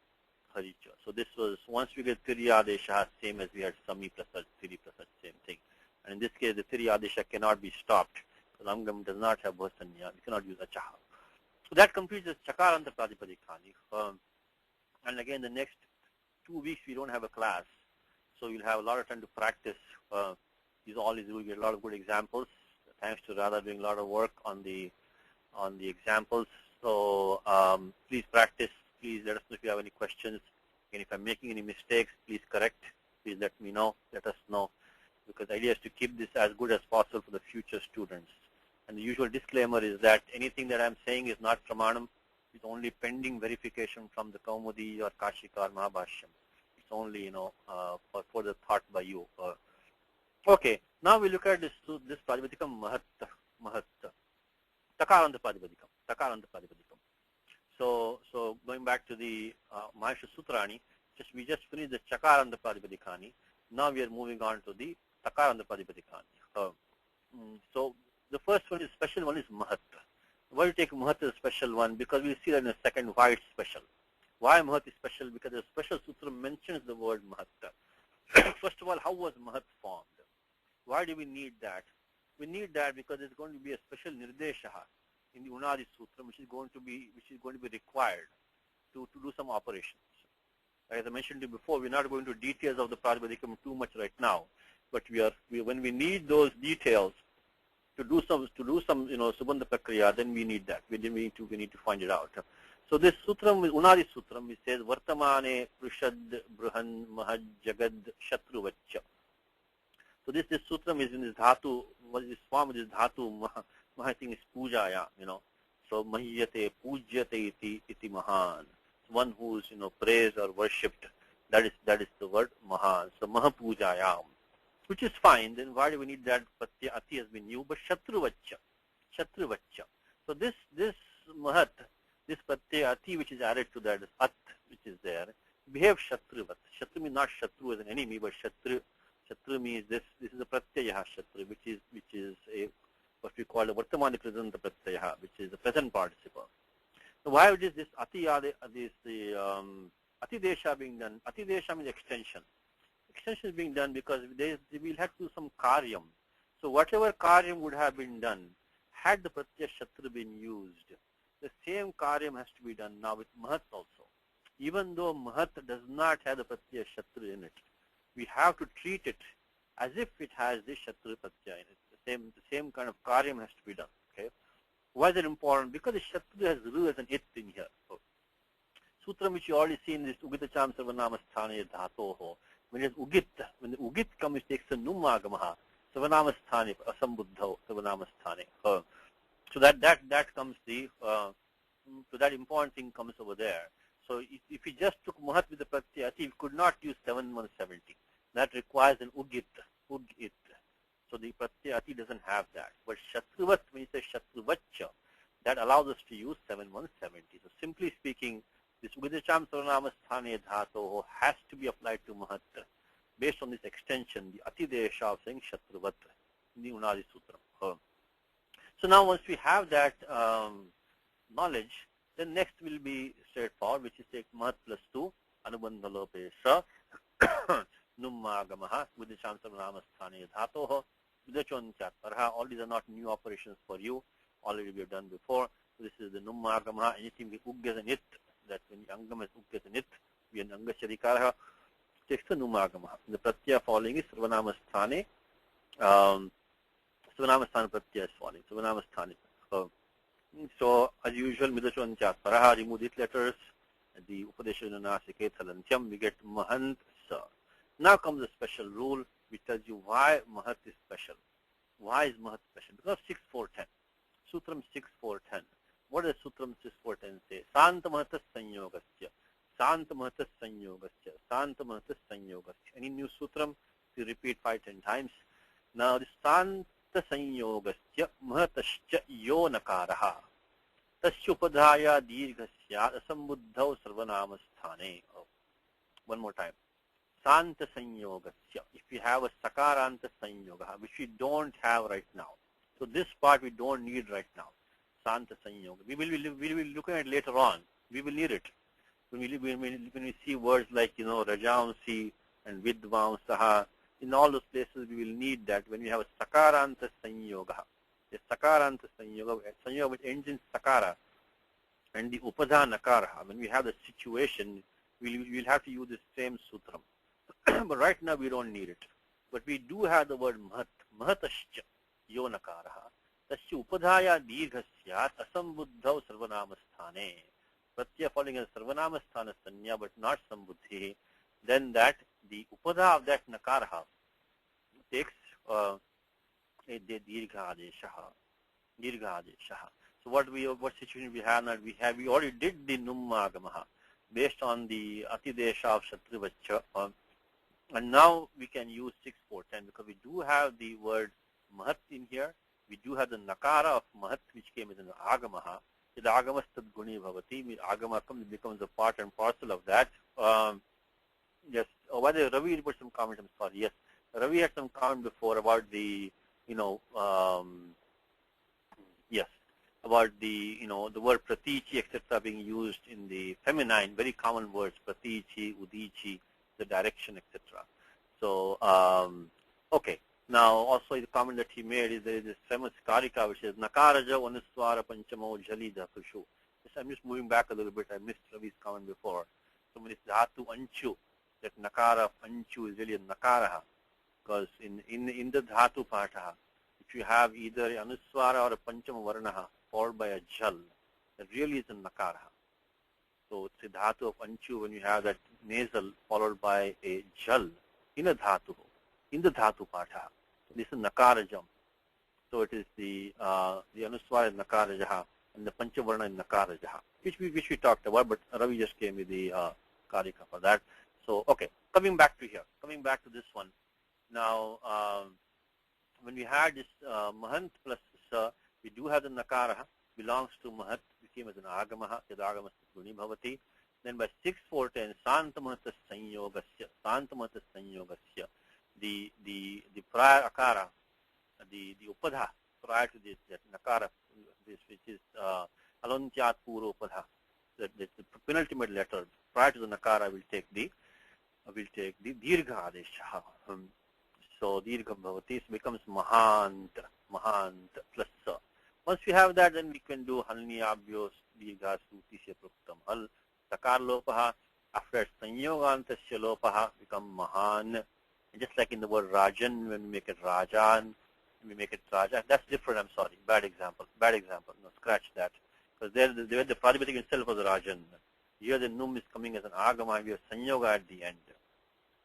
So this was, once we get Tiriya Adesha, same as we had Sami plus such, Tiri plus such, same thing. And in this case, the Tiriya Adesha cannot be stopped. Because Angam does not have Bhasanya. We cannot use Achaha. So that completes the Chakaranta Pradipadikani. And again, the next 2 weeks, we don't have a class. So you'll have a lot of time to practice. We'll get a lot of good examples. Thanks to Radha doing a lot of work on the examples. So please practice. Please let us know if you have any questions. And if I'm making any mistakes, please correct. Please let me know. Let us know. Because the idea is to keep this as good as possible for the future students. And the usual disclaimer is that anything that I'm saying is not pramanam. It's only pending verification from the Kaumudi or Kashika or Mahabhashyam. It's only, for further thought by you. Okay, now we look at this Pradipadikam Mahat. Takaranta Pradipadikam. So going back to the Mahasya Sutrani, we just finished the Chakaranta Pradipadikani. Now we are moving on to the Takaranta Pradipadikani. So the first one is special one is Mahat. Why do you take Mahat as a special one? Because we'll see that in a second why it's special. Why Mahat is special? Because the special sutra mentions the word Mahat. First of all, how was Mahat formed? Why do we need that? We need that because there's going to be a special Nirdeshaha in the Unadi Sutra, which is going to be required to do some operations. As I mentioned to you before, we're not going into details of the Pradipadikam too much right now, but when we need those details to do some Subandha Prakriya, then we need that. We need to find it out. So this sutram, Unadi Sutram, it says Vartamane Prushad Bruhan Mahad Jagad Shatruvaccha. So this sutram is in this dhatu, what is this form of this dhatu, Mahating is Pujaya, So Mahiyate Pujyate iti Mahan. One who is, praised or worshipped, that is the word Mahan. So Mahapujayam, which is fine. Then why do we need that? Pratyaya Ati has been new, but Shatruvaccha. So this Mahat, this Pratyaya Ati which is added to that, is At, which is there, behave Shatruvat. Shatru means not Shatru as an enemy, but Shatru means this is a Pratyaya Shatru, which is what we call a Vartamani Kridanta Pratyaya, which is the present participle. So why is this Ati Desha being done? Ati Desha means extension. Extension is being done because we'll have to do some karyam. So whatever karyam would have been done, had the Pratyaya Shatru been used, the same karyam has to be done now with Mahat also. Even though Mahat does not have the Pratyaya Shatru in it, we have to treat it as if it has this Shatru Pratyaya in it. The same kind of karyam has to be done. Okay. Why is it important? Because the Shatru has Ru as an it in here. So, Sutram which you already see in this Ugitacham Sarvanamasthane Dhatoho. When it's Ugit, when the Ugit comes, it takes a Numagamaha. Sarvanamasthane, Asambuddho, Sarvanamasthane. So that comes so that important thing comes over there. So if we just took Mahat with the Pratyaya, we could not use 7170. That requires an Ugit. So the Pratyaya doesn't have that. But Shatruvat, when you say Shatruvaccha, that allows us to use 7170. So simply speaking, this Ugidacham Sarvanamasthane Dhatoho has to be applied to Mahat based on this extension, the Atidesha of saying Shatruvat in the Unadi Sutra. So now once we have that knowledge, Then next will be straightforward, which is take mahat plus 2, anubandha lope sa, nummagamaha, vidisham sarvanamasthanaya dhatoho, vidachontyat parha. All these are not new operations for you. Already we have done before. So this is the nummagamaha. Anything with ug as an it, that when angam is ug as an it, we an anga sharikaraha, takes the nummagamaha. The pratyaya following is sarvanamasthane. Sarvanamasthana pratyaya is following. Sarvanamasthane. So as usual, midachontyat paraha, remove these letters. The upadesha nasike thalantyam, we get mahant sa. Now comes a special rule which tells you why mahat is special. Why is mahat special? Because 6.4.10. Sutram 6.4.10. What does Sutram 6.4.10 say? Santa mahatas sanyogasya. Santa mahatas sanyogasya. Santa mahatas sanyogasya. Any new Sutram, you repeat 5-10 times. Now the Santa संयोगस्य महतश्च यो नकारः तस्य उपधाया दीर्घस्यात् असंबुद्धौ सर्वनामस्थाने. One more time. Santa संयोगस्य. If you have a sakaranta संयोगः, which we don't have right now. So this part we don't need right now. Santa संयोग. We will be looking at it later on. We will need it. When we see words like, rajamsi and vidvamsaha, in all those places we will need that when we have a sakaranta sanyoga. A sakaranta sanyoga which ends in sakara, and the upadha nakara. When we have the situation, we'll have to use the same sutram. But right now we don't need it. But we do have the word mahat, mahatascha yo nakaraha. Tasya upadhaya dirghasyat asambuddhav sarvanamasthane. Pratyaya following as sarvanamasthana sanya but not sambuddhi. Then that the upadha of that nakaraha takes a dirgha adeshaha. So what situation we have now? We already did the nummagamaha based on the atidesha of shatrivaccha, and now we can use 6.4.10 because we do have the word mahat in here. We do have the nakara of mahat which came as an agamaha. The agamastat guni bhavati. Agama becomes a part and parcel of that. Yes. By the way, Ravi put some comment. I'm sorry. Yes, Ravi had some comment before about the, yes, about the, the word pratichi, etc. being used in the feminine, very common words, pratichi, udichi, the direction, etc. So, okay. Now, also the comment that he made is there is this famous karika which is nakaraja anuswara panchamo jali dhatushu. Yes, I'm just moving back a little bit. I missed Ravi's comment before. So when it's dhatu anchu, that nakara of anchu is really a nakaraha, because in the dhatu pataha, if you have either a anuswara or a panchama varnaha followed by a jal, that really is a nakaraha. So it's a dhatu of anchu when you have that nasal followed by a jal in a dhatu, in the dhatu pataha. So this is nakarajam. So it is the anuswara is nakarajaha and the panchavarna is nakarajaha, which we talked about, but Ravi just gave me the karika for that. So, okay, coming back to this one. Now, when we had this mahant plus sa, we do have the nakaraha, belongs to mahat, became as an agamaha, yad agamastat guni bhavati. Then by 6.4.10, santamatas sanyogasya, the prior akara, the upadha, prior to this, that nakara, this which is alontyat puro upadha, the penultimate letter, prior to the nakara will take the dirgha adesha. So dirgha bhavati becomes mahant plus sa. Once we have that, then we can do halniyabhyos dirgha suti se pruktam hal sakar lopaha. After sanyogantasya lopaha become mahan. And just like in the word rajan, when we make it rajan, we make it raja. That's different. I'm sorry. Bad example. No, scratch that. Because there the pradipatik itself was rajan. Here the num is coming as an agama. We have sanyoga at the end.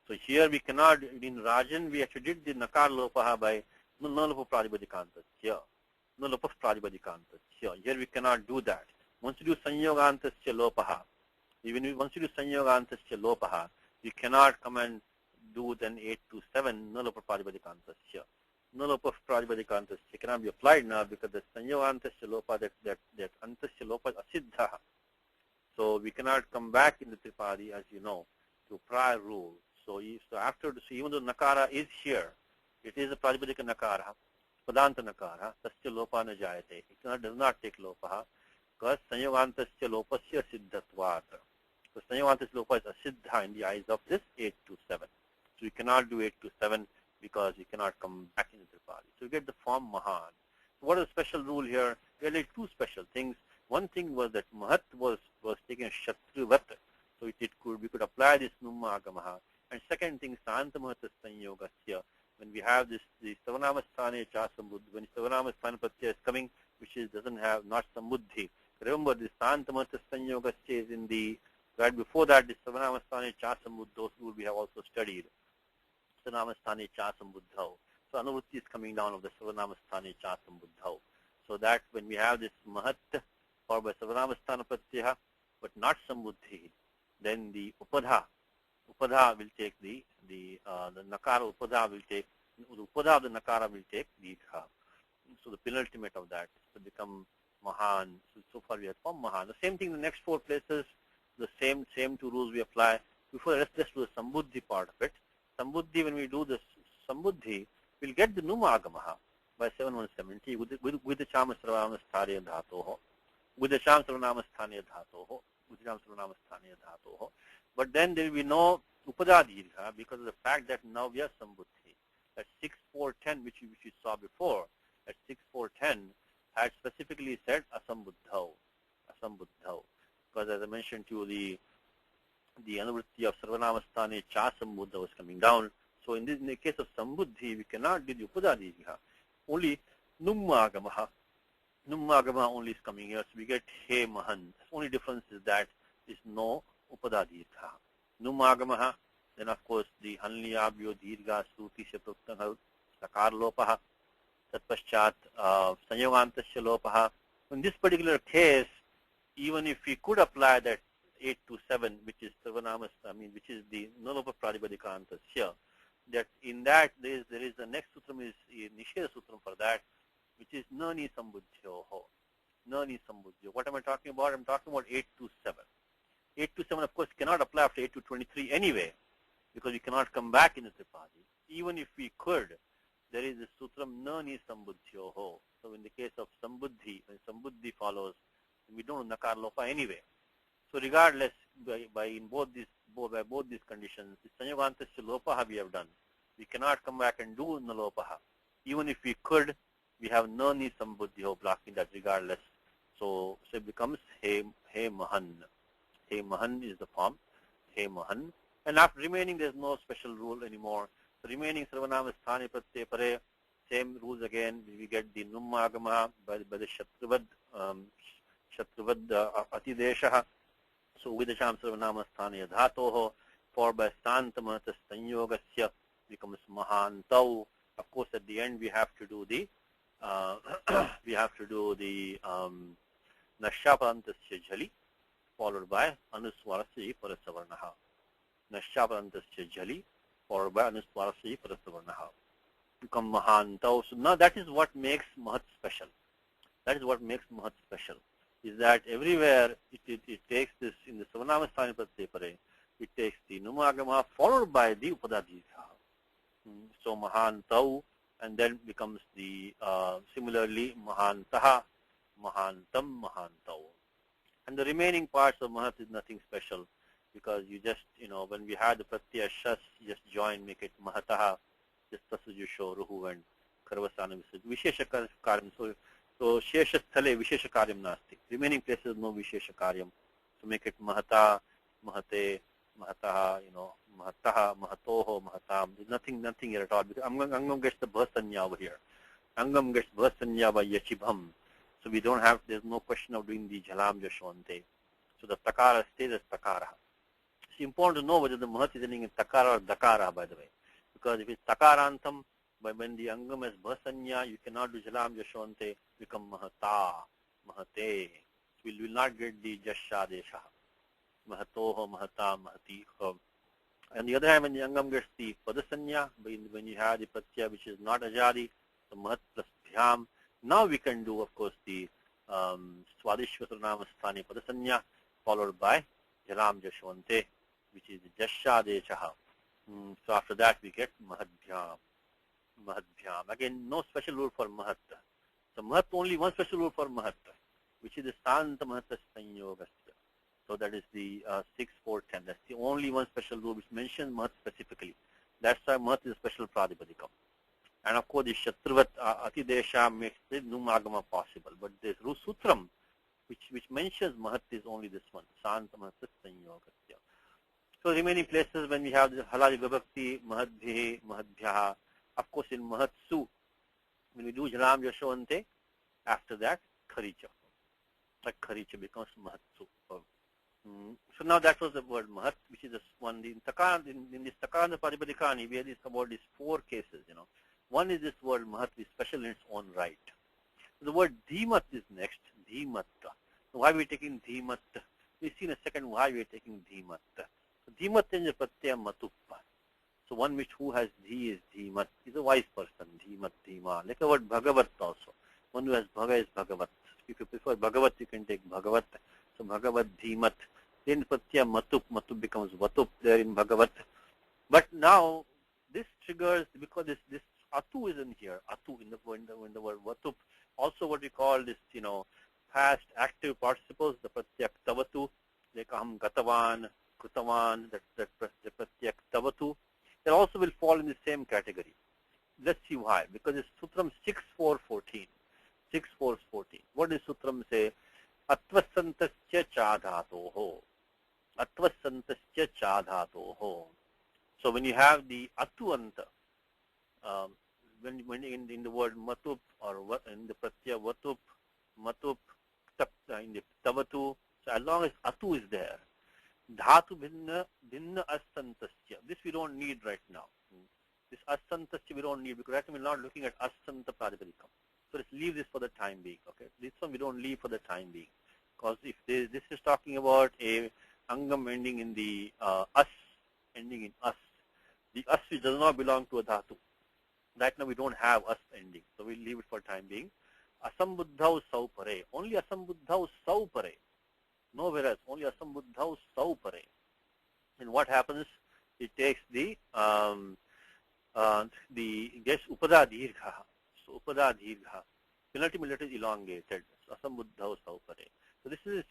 So here we cannot, in rajan, we actually did the nakar lopaha by nulapa pradipadikantasya. Nulapa pradipadikantasya. Here we cannot do that. Once you do sanyogantasya lopaha, once you do sanyogantasya lopaha, you cannot come and do then 8 to 7 nulapa pradipadikantasya. Nulapa pradipadikantasya cannot be applied now because the sanyogantasya lopa, that antasya lopa is asiddha. So we cannot come back in the tripadi, as you know, to prior rule. So even though nakara is here, it is a pradipadika nakara, padanta nakara, tasya lopa na jayate. It does not take lopaha. because Sanyogantasya lopasya siddhatvat. So Sanyogantasya lopa is asiddha in the eyes of this 8 to 7. So you cannot do 8 to 7 because you cannot come back into Tripadi. So you get the form Mahan. So what is the special rule here? Really two special things. One thing was that Mahat was taken Shatrivat. So we could apply this Numma Agamaha. And second thing, Santa Mahata Sanyogasya. When we have this, the Savanamasthane Cha Sambuddhi, when Savanamasthana Pratyaya is coming, which doesn't have, not Sambuddhi. Remember, the Santa Mahata Sanyogasya is in the, right before that, the Savanamasthane Cha Sambuddhi, those rules we have also studied. Savanamasthane Cha Sambuddhau. So Anuvrutti is coming down of the Savanamasthane Cha Sambuddhau. So that when we have this Mahat, followed by Savanamasthana Pratyaya, but not Sambuddhi, then the Upadha will take the Nakara Upadha will take, the Upadha of the Nakara will take Didha. So the penultimate of that to become Mahan. So far we have formed Mahan. The same thing in the next four places, the same two rules we apply. Before let's do the Sambuddhi part of it. Sambuddhi, when we do this Sambuddhi, we'll get the Numa Agamaha by 7170 with the Chama Sarvanamasthane Dhatoho. With the Cham Sarvanamasthane Dhatoho. With the Cham Sarvanamasthane Dhatoho. But then there will be no Upada Dirgha because of the fact that now we have Sambuddhi. At 6.4.10, which we saw before, at 6.4.10, had specifically said Asambuddhau. Because as I mentioned to you, the anuvritti of Sarvanamasthane Cha Sambuddha was coming down. So in the case of Sambuddhi, we cannot do the Upada Dirgha. Only Numma Agamaha. Numma Agamaha only is coming here. So we get He Mahan. The only difference is that is no Upada Dirgha. Numma Agamaha. Then of course the Hanliyabhyo Dirgha Sruti Shapruktana Sakar Lopaha. Tatpaschat Sanyogantasya Lopaha. In this particular case, even if we could apply that 8 to 7, which is Sarvanamas, which is the Nalopa Pradipadhikantasya, that in that there is the next sutram is Nisheda sutram for that, which is Nani Sambuddhyoho. Nani Sambuddhyo. What am I talking about? I'm talking about 8 to 7. 8 to 7, of course, cannot apply after 8 to 23 anyway, because we cannot come back into Tripadi. Even if we could, there is a sutram Nani Sambuddhyoho. So in the case of Sambuddhi, when Sambuddhi follows, we don't Nakar Lopa anyway. So regardless, by both these conditions, the Sanyogantasya Lopaha we have done. We cannot come back and do Nalopaha. Even if we could, we have Nani Sambuddhyo blocking that regardless. So it becomes He Mahan. He Mahan is the form. He Mahan. And after remaining, there's no special rule anymore. So remaining Sarvanamasthane Pratyaya Pare, same rules again. We get the Numma Agama by the Shatrivad Atideshaha. So with the Sham Sarvanamasthane Dhatoho, followed by Santamata Sanyogasya, becomes Mahantau. Of course, at the end we have to do the Nashaparantasya Jali, followed by Anuswarasya Parasavarnaha. Nashaparantasya Jali, followed by Anuswarasya Parasavarnaha. Become Mahantau. So now that is what makes Mahat special. Is that everywhere it takes this, in the Savanamasthane Pratyaya Pare, it takes the Numma Agama followed by the Upada Dirgha. So Mahantau, and then becomes the, similarly, Mahantaha, Mahantam, Mahantau. And the remaining parts of Mahat is nothing special, because you just, when we had the Pratyaya Shas, you just join, make it Mahataha, just Tasujusho, Ruhu, and Karvasana Vishesha Karyam. So Shesha Sthale Vishesha Karyam Nasti. Remaining places no Vishesha Karyam. So make it Mahata, Mahate, Mahataha, Mahataha, Mahatoho, Mahatam. There's nothing here at all. Because Angam gets the Bhasanya over here. Angam gets Bhasanya by Yachibham. So we don't have, there's no question of doing the Jalam Jashwante. So the Takara stays as Takara. It's important to know whether the Mahat is ending in Takara or Dakara, by the way. Because if it's Takarantam, but when the Angam is Bhasanya, you cannot do Jalam Jashwante, become Mahata, Mahate. We will not get the Jasha Desha. Mahatoho, Mahata, Mahati. On the other hand, when the Angam gets the Padasanya, when you have the Pratyaya which is not Ajadi, so Mahat plus Bhyam, now we can do, of course, the Swadishvatarnamasthane Padasanya, followed by Jalam Jashwante, which is the Jasha Desha. So after that, we get Mahadbhyam. Mahadbhyam. Again, no special rule for Mahat. So Mahat, only one special rule for Mahat. which is the Santa Mahata Sanyogasya. So that is the 6, 4, 10. That's the only one special rule which mentions Mahat specifically. That's why Mahat is a special Pradipadikam. And of course, the Shatruvat Atidesha makes the Numagama possible. But this Sutram, which mentions Mahat, is only this one, Santa Mahata Sanyogasya. So remaining places when we have the Halali Vibhakti, Mahadbhi, Mahadbhyaha, of course in Mahatsu, when we do Jalam Yashwante, after that, Kharicha. Like Kharicha becomes Mahatsu. So now that was the word Mahat, which is this one. In this Takarana Padipadikani, we have this about these 4 cases, One is this word Mahat, which is special in its own right. The word Dhimat is next, Dhimatta. So why are we taking Dhimatta? We see in a second why we are taking Dhimatta. So Dhimatta is a Pratyaya Matuppa. So one who has Dhi is Dhimat. He's a wise person, Dhimat, Dhima. Like the word Bhagavat also. One who has Bhaga is Bhagavat. If you prefer Bhagavat, you can take Bhagavat. So Bhagavat, Dhimat. Then Pratyaya Matup. Matup becomes Vatup there in Bhagavat. But now, this triggers, because this Atu is in here. Atu in the word Vatup. Also what we call this, past active participles, the Pratyak Tavatu, like Aham Gatavan, Krutavan, the Pratyak Tavatu. That also will fall in the same category. Let's see why. Because it's Sutram 6.4.14. 6.4.14. What does Sutram say? Atvasantasya chadhatoho. Atvasantasya chadhatoho. So when you have the Atuanta, when in the word Matup or in the Pratyaya Vatup, Matup, in the Tavatu, so as long as Atu is there, Dhatu Bhinna Asantasya. This we don't need right now. This Asantasya we don't need because right now we're not looking at Asanta Pradipadikam. So let's leave this for the time being. Okay, this one we don't leave for the time being, because if this is talking about a Angam ending in the As, ending in As, the As which does not belong to a Dhatu. Right now we don't have As ending, so we'll leave it for time being. Asambuddhau Saupare. Only Asambuddhau Saupare. Nowhere else. Only Asambuddhau Saupare. And what happens? It takes the gets Upada Dirgha. So Upada Dirgha. Penultimate letter is elongated. So Asambuddhau Saupare. So this is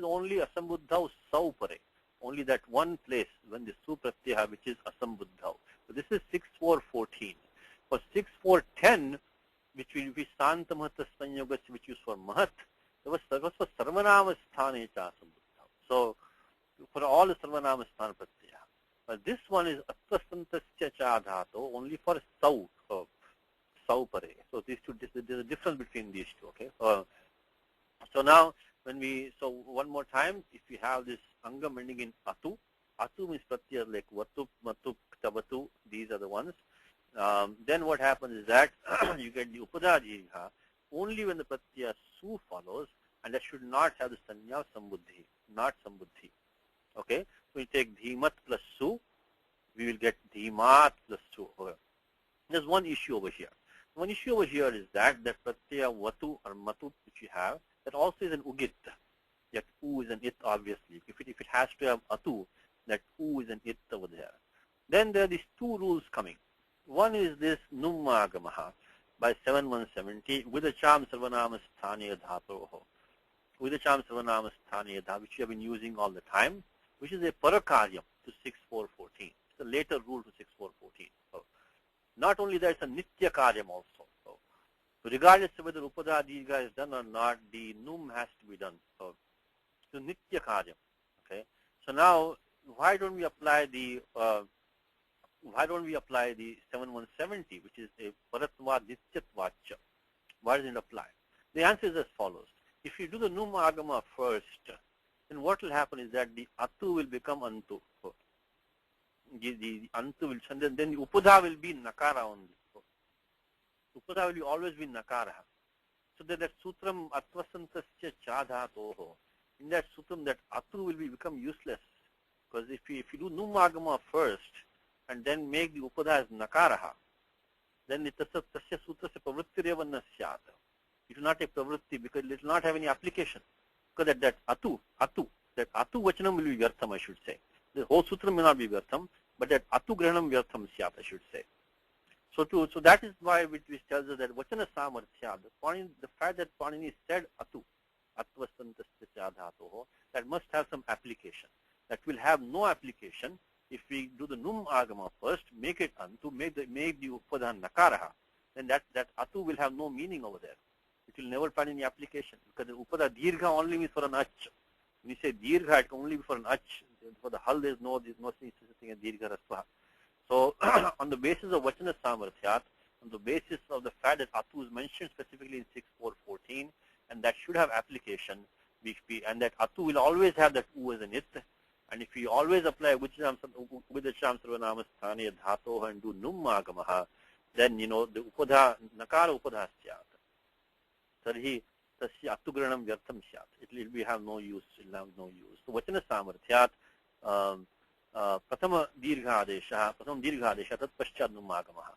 only Asambuddhau Saupare. Only that one place when the Supratyaha, which is Asambuddhau. So this is 6.4.14. For 6.4.10, which will be Santa Mahata Sanyogas, which is for Mahat, it was for Sarvanama Sthane Cha Asambuddhau. So for all the Sarvanama Sthana Pratyaya. But this one is Atvasantasya Cha Dhato, only for Sau, Saupare. So there's a difference between these two, okay? So now, one more time, if we have this Angam ending in Atu, Atu means Pratyaya like Vatup, Matup, Tavatu, these are the ones. Then what happens is that you get the Upada Dirgha only when the Pratyaya Su follows, and that should not have the Sanya Sambuddhi, not Sambuddhi. Okay? So we take Dhimat plus Su, we will get Dhimat plus Su. There's one issue over here. One issue over here is that Pratyaya Vatu or Matu which you have, that also is an Ugit. That U is an It, obviously. If it has to have Atu, that U is an It over there. Then there are these 2 rules coming. One is this Nummagamaha by 7170 with the Cham Sarvanama Sthaniya Dhatoho. With the Cham Sarvanama Sthaniya Dha, which we have been using all the time, which is a Parakaryam to 6.4.14. It's a later rule to 6.4.14. So, not only that, it's a Nitya Karyam also. So regardless of whether Upada Dirgha is done or not, the Num has to be done. So Nitya Karyam. Okay. So now, why don't we apply the 7170, which is a Paratva Nityatvacha? Why doesn't it apply? The answer is as follows. If you do the Num Agama first, then what will happen is that the Atu will become Antu. The Antu will, and then the Upada will be Nakara only. Upada will always be Nakara. So that Sutram Atvasantasya Chadhatoho, in that Sutram that Atu will become useless. Because if you do Num Agama first, and then make the Upada as Nakaraha, then the Tasya Sutra se Pravrittireva Nasyat. It will not take Pravritti because it will not have any application. Because that Atu Vachanam will be Vyartham, I should say. The whole Sutra may not be Vyartham, but that Atu Grahanam Vyartham Syat, I should say. So that is why which tells us that Vachana Samarthya, the fact that Panini said Atu, atvasantasya cha dhatoho, that must have some application. That will have no application if we do the num agama first, make it antu, make the upadha nakaraha, then that atu will have no meaning over there. It will never find any application because the upada dirgha only means for an ach. When you say dirgha, it can only be for an ach. For the hal, there's no such thing as dirgha rasva. So on the basis of vachana samarthyat, on the basis of the fact that atu is mentioned specifically in 6.4.14, and that should have application, and that atu will always have that u as an it, and if we always apply vicham sarvanama sthane dhatoh and do num agamaha, then the upadha nakara upadha syat. Tarhi tasya atugranam vyartham syat. It will have no use. It will have no use. So vachana samarthyat prathama dirgha adesha tat paschat num agamaha.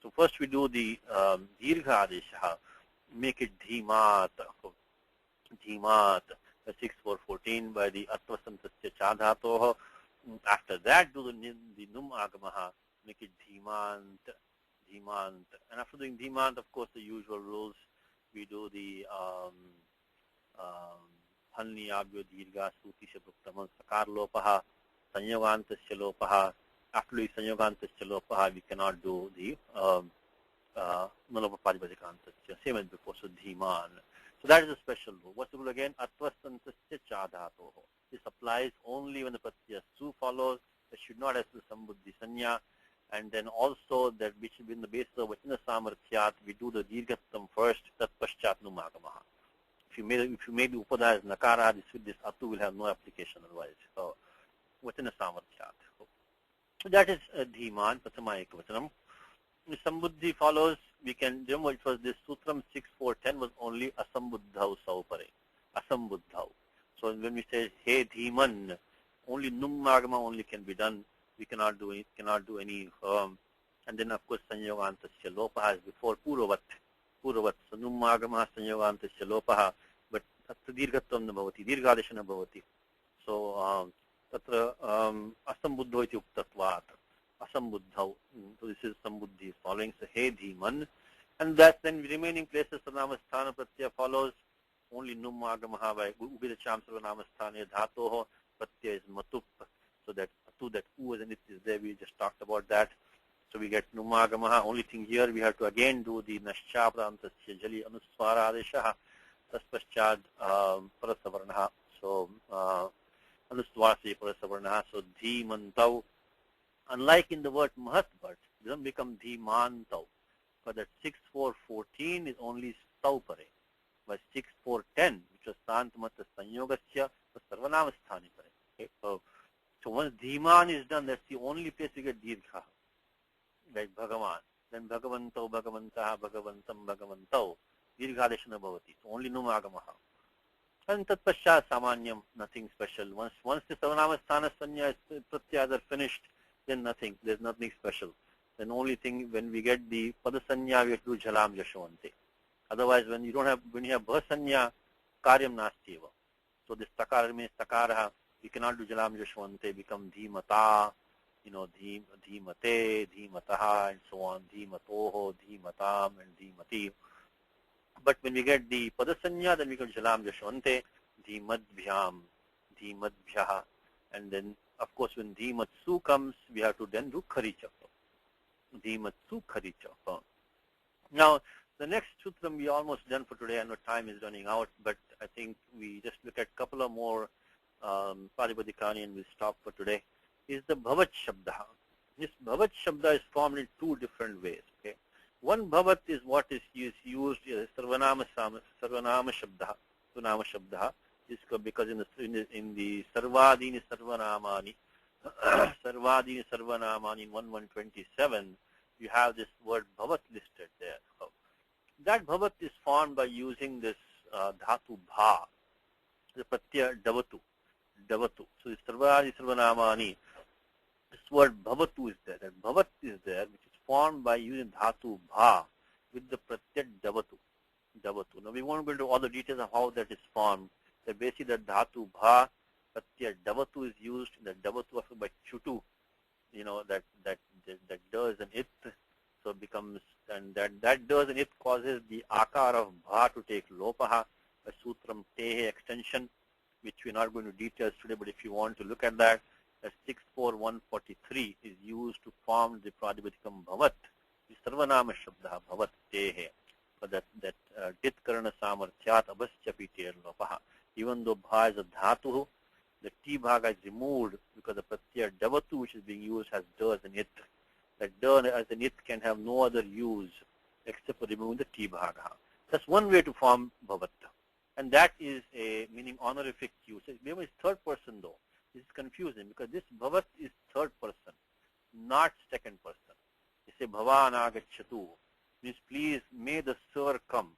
So first we do the dirgha adesha, make it dhimat. 6.4.14 by the atvasantasya cha dhatoh. After that, do the num agamaha, make it dhimant. And after doing dhimant, of course, the usual rules. We do the halni abyo dirgha suti se pruktamam sakar lopaha, sanyogantasya lopaha. After doing sanyogantasya lopaha, we cannot do the nalopapadibhadikantasya, same as before, so dhiman. So that is a special rule. What's the rule again? Atvasantasya cha dhatoh. This applies only when the pratyaya su follows. It should not have to sambuddhi sanya. And then also that which will be in the basis of vachana samarthyat, we do the dirghattam first, tat paschat num agamaha. If you made the upada as nakara, this atu will have no application otherwise. So vachana samarthyat. So that is dhiman, prathama ekavachanam. Sambuddhi follows. We can remember it was this sutram 6.4.10 was only asambuddhau saupare. Asambuddhau. So when we say hey dhiman, only num agama only can be done. We cannot do any and then of course sanyogantasya lopaha is before purvat. So num agama sanyogantasya lopaha, but tatra dirghatvam na bhavati, dirghadesha na bhavati. So tatra asambuddho iti uktatvat. Asambuddhau. So this is sambuddhi following. So hey dhiman, and that then remaining places sarvanama sthana pratyaya follows. Only num agamaha by ubidacham sarvanama sthane dhatoh. Pratyaya is matup. So that atu, that u and it is there. We just talked about that. So we get num agamaha. Only thing here we have to again do the nascha prantasya jali anuswara adesha taspaschad parasavarnaha. So anuswara parasavarnaha. So dhimantau. Unlike in the word mahatbhat, it doesn't become dhimantau. But that 6.4.14 is only staupare. By 6.4.10, which was santamata sanyogasya, was sarvanama sthani pare. Okay? So once dhiman is done, that's the only place we get dirgha. Like Bhagavan. Then bhagavantau, bhagavantaha, bhagavantam, bhagavantau. Dirghadeshana bhavati. So only num agamaha. And tat paschat samanyam, nothing special. Once the sarvanama sthana sanya pratyas are finished, then nothing. There's nothing special. Then only thing when we get the padasanya, we have to do jhalam jashavante. Otherwise, when you have bhasanya, karyam nastiva. So this takara means takara. We cannot do jalam jashavante. Become dhimata, dhimate, dhimataha, and so on. Dhimatoho, dhimatam, and dhimati. But when we get the padasanya, then we can jalam jashavante, dhimadbhyam, dhimadbhyaha, and then of course, when dhimatsu comes, we have to then do kharichapa. Dhimatsu kharichapa. Now, the next sutram we almost done for today. I know time is running out, but I think we just look at a couple of more Padipadikani and we'll stop for today. Is the bhavat shabda. This bhavat shabda is formed in two different ways. Okay, one bhavat is what is used as sarvanama shabda. Sarvanama shabda. Because in the sarvadini sarvanamani in 1127, you have this word bhavat listed there. That bhavat is formed by using this dhatu bha, the pratyaya davatu. So the sarvadini sarvanamani, this word bhavatu is there. That bhavat is there, which is formed by using dhatu bha with the pratyaya davatu. Now we won't go into all the details of how that is formed. So basically the dhatu bha, pratyaya davatu is used, the davatu of by chutu, that does and it, so becomes, and that does and it causes the akar of bha to take lopaha. a sutram tehe extension, which we're not going to details today, but if you want to look at that, 64143 is used to form the Pradipadikam Bhavat, the Sarvanama Shabda Bhavat Tehe, for that Dit Karana Samarthyat Abhaschapi Ter Lopaha. Even though Bha is a Dhatu, the T Bhaga is removed because the Pratyaya Davatu which is being used has Da as an It. That Da as an It can have no other use except for removing the T Bhaga. That's one way to form Bhavat. And that is a meaning honorific use. Remember, it's third person though. This is confusing because this Bhavat is third person, not second person. You say Bhavan agacchatu, means please may the sir come.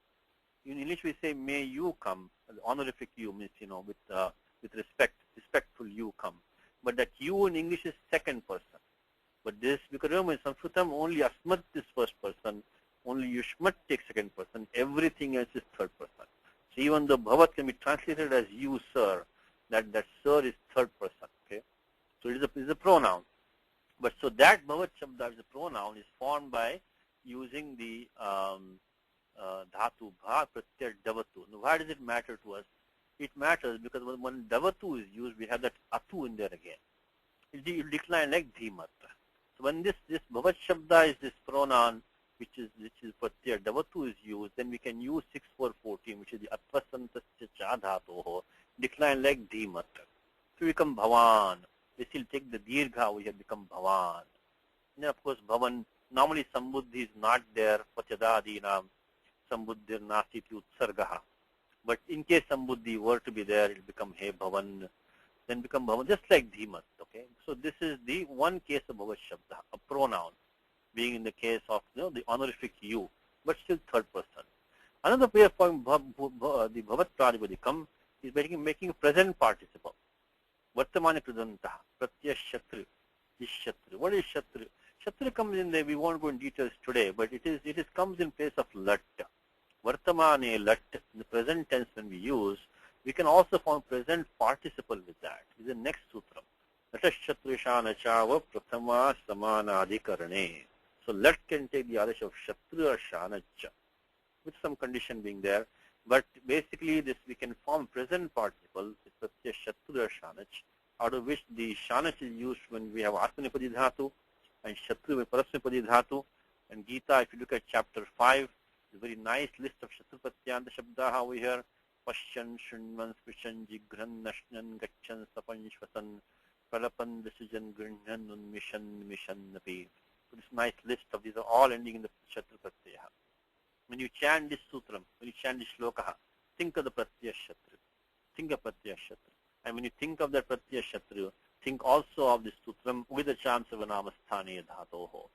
In English we say may you come. Honorific you means with respect, respectful you come. But that you in English is second person. But this, because remember in Sanskritam only Asmat is first person, only Yushmat takes second person, everything else is third person. So even the Bhavat can be translated as you, sir, that sir is third person. Okay, so it is a pronoun. But so that Bhavat Shabda is a pronoun is formed by using the Dhatu Bha Pratyaya Davatu. Now why does it matter to us? It matters because when Davatu is used, we have that Atu in there again. It will decline like Dhimat. So when this Bhavat Shabda is this pronoun, which is Pratyaya Davatu is used, then we can use 6414, which is the Atvasantasya Cha Dhatoho, decline like Dhimat. So we become Bhavan. We still take the Dirgha, we have become Bhavan. And of course, Bhavan, normally Sambuddhi is not there, Patyadadinam, Sambuddhir Nasiti Utsargaha. But in case Sambuddhi were to be there, it will become He Bhavan, then become Bhavan, just like Dhimat. Okay? So this is the one case of Bhavat Shabda, a pronoun, being in the case of the honorific you, but still third person. Another way of forming the Bhavat Pradipadikam is making a present participle. Vartamani Pradanta, Pratyaya Shatru, is Shatru. What is Shatru? Shatru comes in there, we won't go in details today, but it comes in place of Lat. Vartamane Lat, in the present tense when we use, we can also form present participle with that. This is the next sutram. Lat Shatru Shanachava Prathama Samanadikarane. So Lat can take the Adash of Shatru or Shanacha, with some condition being there. But basically, this we can form present participle with Pratyaya Shatru or Shanach, out of which the Shanach is used when we have Atmanipadi Dhatu and Shatru with Parasmipadi Dhatu. And Gita, if you look at chapter 5, a very nice list of Shatru Pratyanta Shabdaha over here. Pashyan, Shunman, Spishan, Jigran, Nashnan, Gachan, Sapan, Shvasan, Pralapan, Decision, Grinhan, Unmishan, Mishan, Napi. So this nice list of these are all ending in the Shatru Pratyaya. When you chant this sutram, when you chant this shloka, think of the Pratyaya Shatru. Think of Pratyaya Shatru. And when you think of that Pratyaya Shatru, think also of this sutram, Uvidacham Savanamasthane Dhatoho.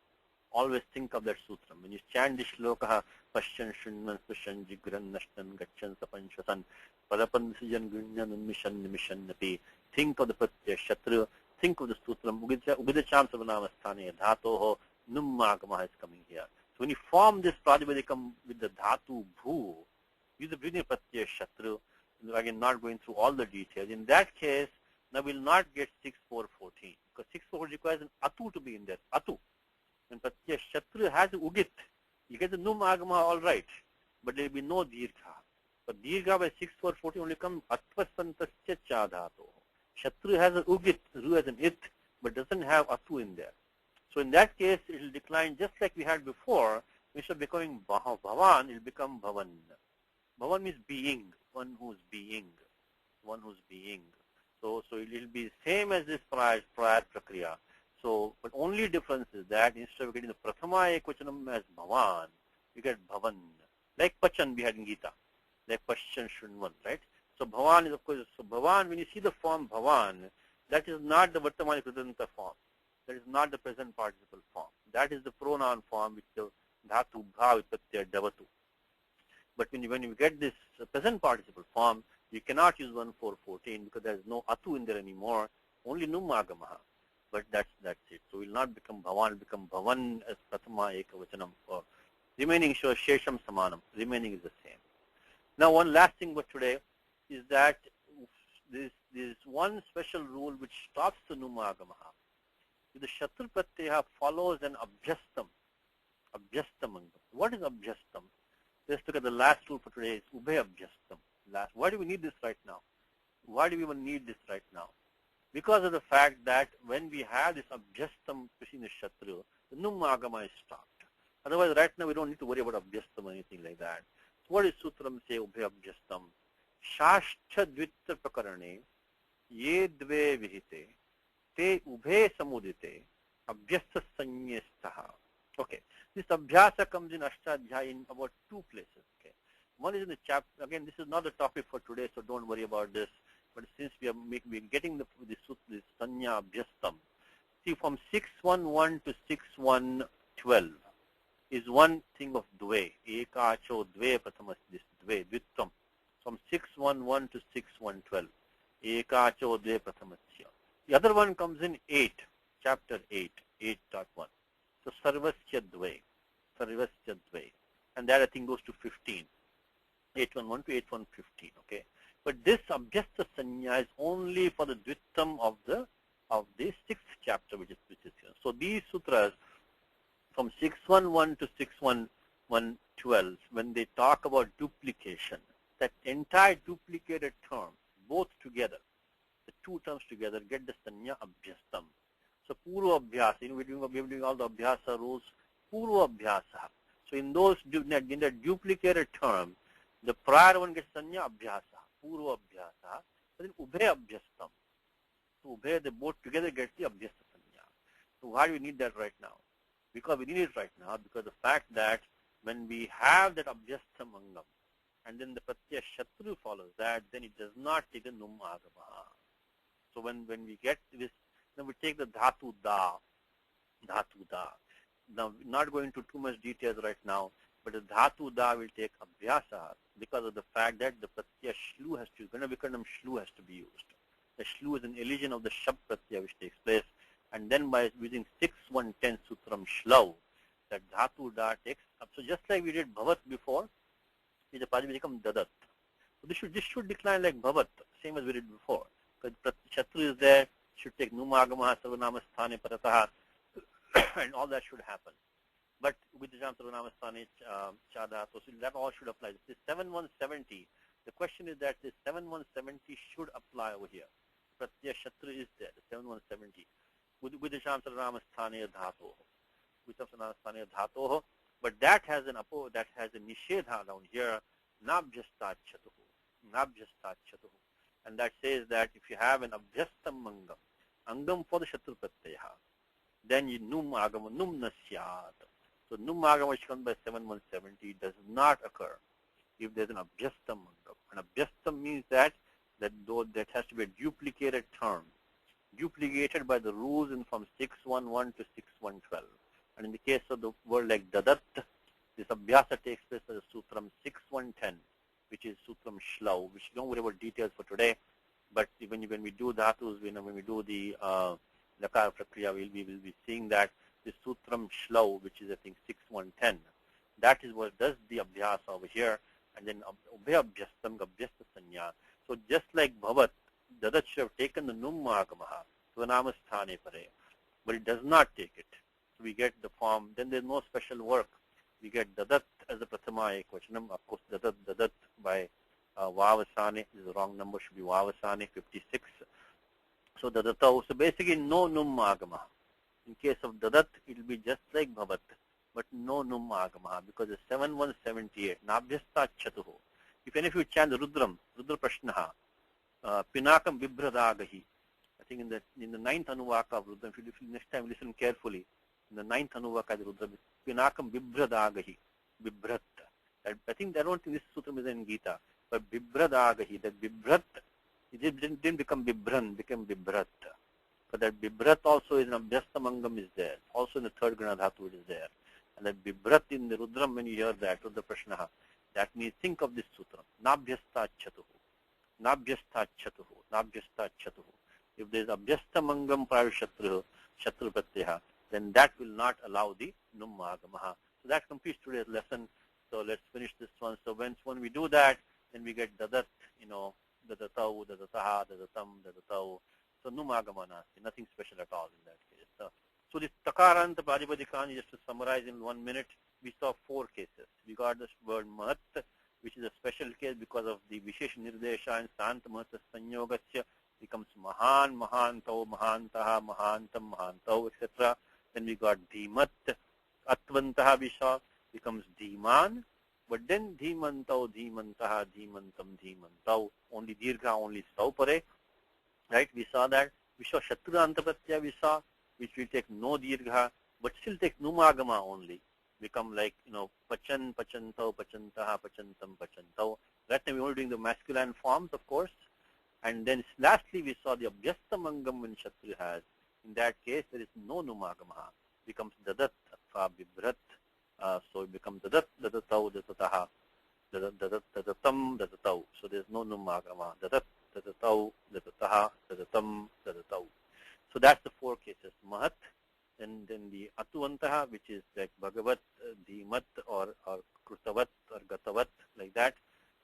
Always think of that sutram. When you chant this shloka, Pashyan, Shunman, Spashan, Jigran, Nashtan, Gachan, Sapan, Shvasan, Padapan, Sijan, Gunyan, Unmishan, Nimishan, Napi. Think of the Pratyaya Shatru. Think of the sutram, Uvidacham Savanamasthane Dhatoho. Nummagama is coming here. So when you form this Pradipadikam with the Dhatu Bhu, use the breathing Pratyaya Shatru, again not going through all the details. In that case, now we'll not get 6414, because 6414 requires an Atu to be in there. Atu. When Pratyaya Shatru has Ugit, you get the Num Agama all right, but there will be no Dirgha. But Dirgha by 6414 only comes Atvasantasya Cha Dhatu. Shatru has an Ugit, Ru has an It, but doesn't have Atu in there. So in that case, it will decline just like we had before. Instead of becoming Bhavan, it will become Bhavan. Bhavan means being, one who's being, one who's being. So it will be same as this prior Prakriya. So, but only difference is that instead of getting the Prathama Ekvachanam as Bhavan, you get Bhavan. Like Pachan we had in Gita, like Pashyan Shunvan, right? So Bhavan is of course, so Bhavan, when you see the form Bhavan, that is not the Vartamani Pradanta form. That is not the present participle form. That is the pronoun form with the Dhatu Bha with Pratyaya Davatu. But when you get this present participle form, you cannot use 1414 because there is no Atu in there anymore, only Nummagamaha. But that's it. So it will not become Bhavan, it will become Bhavan as Prathama Ekavachanam. For remaining shows Shesham Samanam. Remaining is the same. Now one last thing for today is that this one special rule which stops the Nummagamaha. The Shatru Pratyaya follows an Abhyastam. Abhyastam. What is Abhyastam? Let's look at the last rule for today. Is Ubhay Abhyastam. last. Why do we need this right now? Why do we even need this right now? Because of the fact that when we have this abhyastam in the Shatru, the Num Agama is stopped. Otherwise, right now we don't need to worry about abhyastam or anything like that. So what is Sutram say, Ubhe abhyastam? Shashcha dvitta prakarane, ye dve vihite, te ubhe samudite, abhyasta sanyestaha. Okay, this abhyasa comes in Ashtadhyaya in about two places. Okay, one is in the chapter. Again, this is not the topic for today, so don't worry about this. But since we are getting this sanya abhyastam, see from 611 to 6112 is one thing of dve. Ekacho dve pratamas this dve dvittam. From 611 to 6112. Ekacho dve pratamasya. The other one comes in 8, chapter 8, 8.1. So sarvasya dve, sarvasya dve. And that I think goes to 15. 811 to 8115, okay. But this abhyasta sanya is only for the dvittam of the 6th chapter, which is here. So these sutras from 611 to 61112, when they talk about duplication, that entire duplicated term, both together, the two terms together, get the sanya abhyastam. So purva abhyasa, we're doing all the abhyasa rules, purva abhyasa. So in the duplicated term, the prior one gets sanya abhyasa, purva abhyasa, but then ubhe abhyastam. So ubhe, they both together get the abhyasta sanya. So why do we need that right now? Because we need it right now, because the fact that when we have that abhyasta mangam, and then the pratyaya shatru follows that, then it does not take the num agama. So when we get this, then we take the dhatu da. Now, not going into too much details right now, but the dhatu da will take abhyasa because of the fact that the pratyaya shlu has to, Vyakaranam shlu has to be used. The shlu is an elision of the shab pratyaya which takes place, and then by using 6.1.10 sutram shlav, that dhatu da takes up. So just like we did bhavat before, the padi become dadat. So this should decline like bhavat, same as we did before. Because shatru is there, should take numagama sarvanama sthane parataha, and all that should happen. But with the sarvanama sthane chada, so that all should apply. This 7170, the question is that this 7170 should apply over here. Pratyaya shatru is there, the 7170. With the sarvanama sthane dhatu. With the sarvanama sthane dhatu. But that has a nishedha down here, nabhyastachatuhu. And that says that if you have an abhyastam angam for the shatru pratyaya, then you num agama num nasyat. So num agama which comes by 7170 does not occur if there's an abhyastam angam. And abhyastam means that has to be a duplicated term, duplicated by the rules in from 611 to 6112. And in the case of the word like dadat, this abhyasa takes place as a sutram 6.1.10, which is sutram shlav, which don't worry about details for today. But when we do dhatus, when we do the lakar prakriya, we will be seeing that the sutram shlav, which is I think 6.1.10, that is what does the abhyasa over here, and then ubhe abhyastam abhyasta sanya. So just like bhavat, dadat should have taken the num agamaha, svanama sthane pare, but it does not take it. So we get the form, then there's no special work. We get dadat as the prathama ekvachanam. Of course, dadat by vavasane is the wrong number, should be vavasane 56. So dadatau, so basically no num agama. In case of dadat, it will be just like bhavat, but no num agama because it's 7178. Nabhyasta chatuhu. If any of you chant the Rudra Prashnaha, Pinakam Vibhradagahi, I think in the 9th Anuvaka of Rudra, if you next time listen carefully, in the 9th Anuvaka of Rudra, Pinakam Vibhradagahi, Vibhrat. I think I don't think this sutram is in Gita, but Vibhradagahi, that Vibhrat, it didn't become Vibhran, became Vibhrat. But that Vibhrat also is an abhyastamangam is there. Also in the 3rd Gana Dhatu it is there. And that Vibhrat in the Rudram, when you hear that, Rudra Prashnaha, that means think of this sutra. Nabhyasta chatuhu. Nabhyasta chatuhu. If there is abhyastamangam prior shatru pratyaya, then that will not allow the num agamaha. So that completes today's lesson. So let's finish this one. So when we do that, then we get dadat, dadatau, dadataha, dadatam, dadatau. So num agamana, nothing special at all in that case. So this takaranta paripadikani, just to summarize in 1 minute, we saw 4 cases. We got this word mahat, which is a special case because of the Vishesh Nirdesha and Santa Mahata Sanyogasya, becomes Mahan, Mahantau, Mahantaha, Mahantam, Mahantau, etc. Then we got Dhimat, Atvantaha Visha, becomes Dhiman, but then Dhimantau, Dhimantaha, Dhimantam, Dhimantau, only Dirgha, only Saupare, right? We saw that. We saw Shatra Antapatya, we saw, which will take no Dirgha, but still take Numagama only. Become like, Pachan, Pachantau, Pachantaha, Pachantam, Pachantau. That time we were doing the masculine forms, of course. And then lastly, we saw the Abhyastamangam when Shatru has. In that case, there is no Numagama. Becomes Dadat, Atva, Bibrat. So it becomes Dadat, Dadatau, Datataha. Dadat, Dadatam, Dadatau. So there is no Numagama. Dadat, Dadatau, Datataha, Dadatam, Dadatau. So that's the four cases. Mahat, and then the Atuvantaha, which is like Bhagavat, Dhimat, or Krutavat, or Gatavat, like that.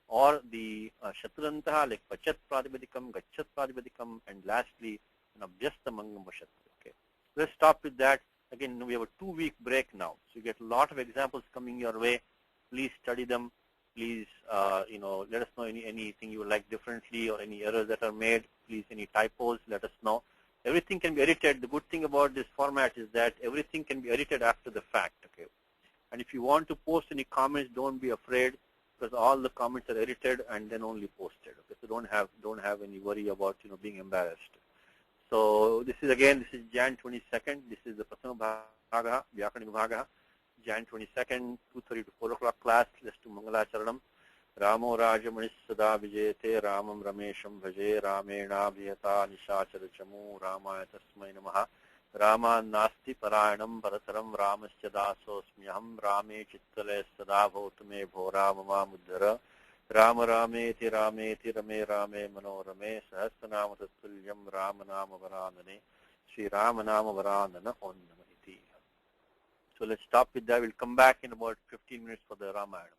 Or the Shatrantaha, like Pachat Pradipadikam, Gachat Pradipadikam, and lastly, an Abhyastamangam Shatru. Okay. Let's stop with that. Again, we have a 2-week break now. So you get a lot of examples coming your way. Please study them. Please, let us know anything you would like differently or any errors that are made. Please, any typos, let us know. Everything can be edited. The good thing about this format is that everything can be edited after the fact. Okay. And if you want to post any comments, don't be afraid, because all the comments are edited and then only posted. Okay, so don't have any worry about being embarrassed. So this is Jan 22nd. This is the Prathama Bhaga, Vyakaranam Bhaga, Jan 22nd, 2:30 to 4 o'clock class. Let's do Mangalacharanam. Ramo Rajamanis Sada Vijayate Ramam Ramesham Bhaje Ramena Bhiyata Nishachara Chamu Ramaya Tasmai Namaha. Rama Nasti Parayanam Parataram Ramasya Dasosmyaham Rame Chittale Sada Bhautame Bhora Mama Muddhara Rama Rameti Rameti Rame Rame Manorame Sahasranama Tattulyam Ramanama Varanane Sri Ramanama Varanana Onnama Iti. So let's stop with that. We'll come back in about 15 minutes for the Ramayana.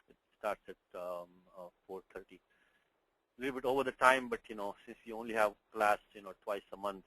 It starts at 4:30. A little bit over the time, but since you only have class twice a month,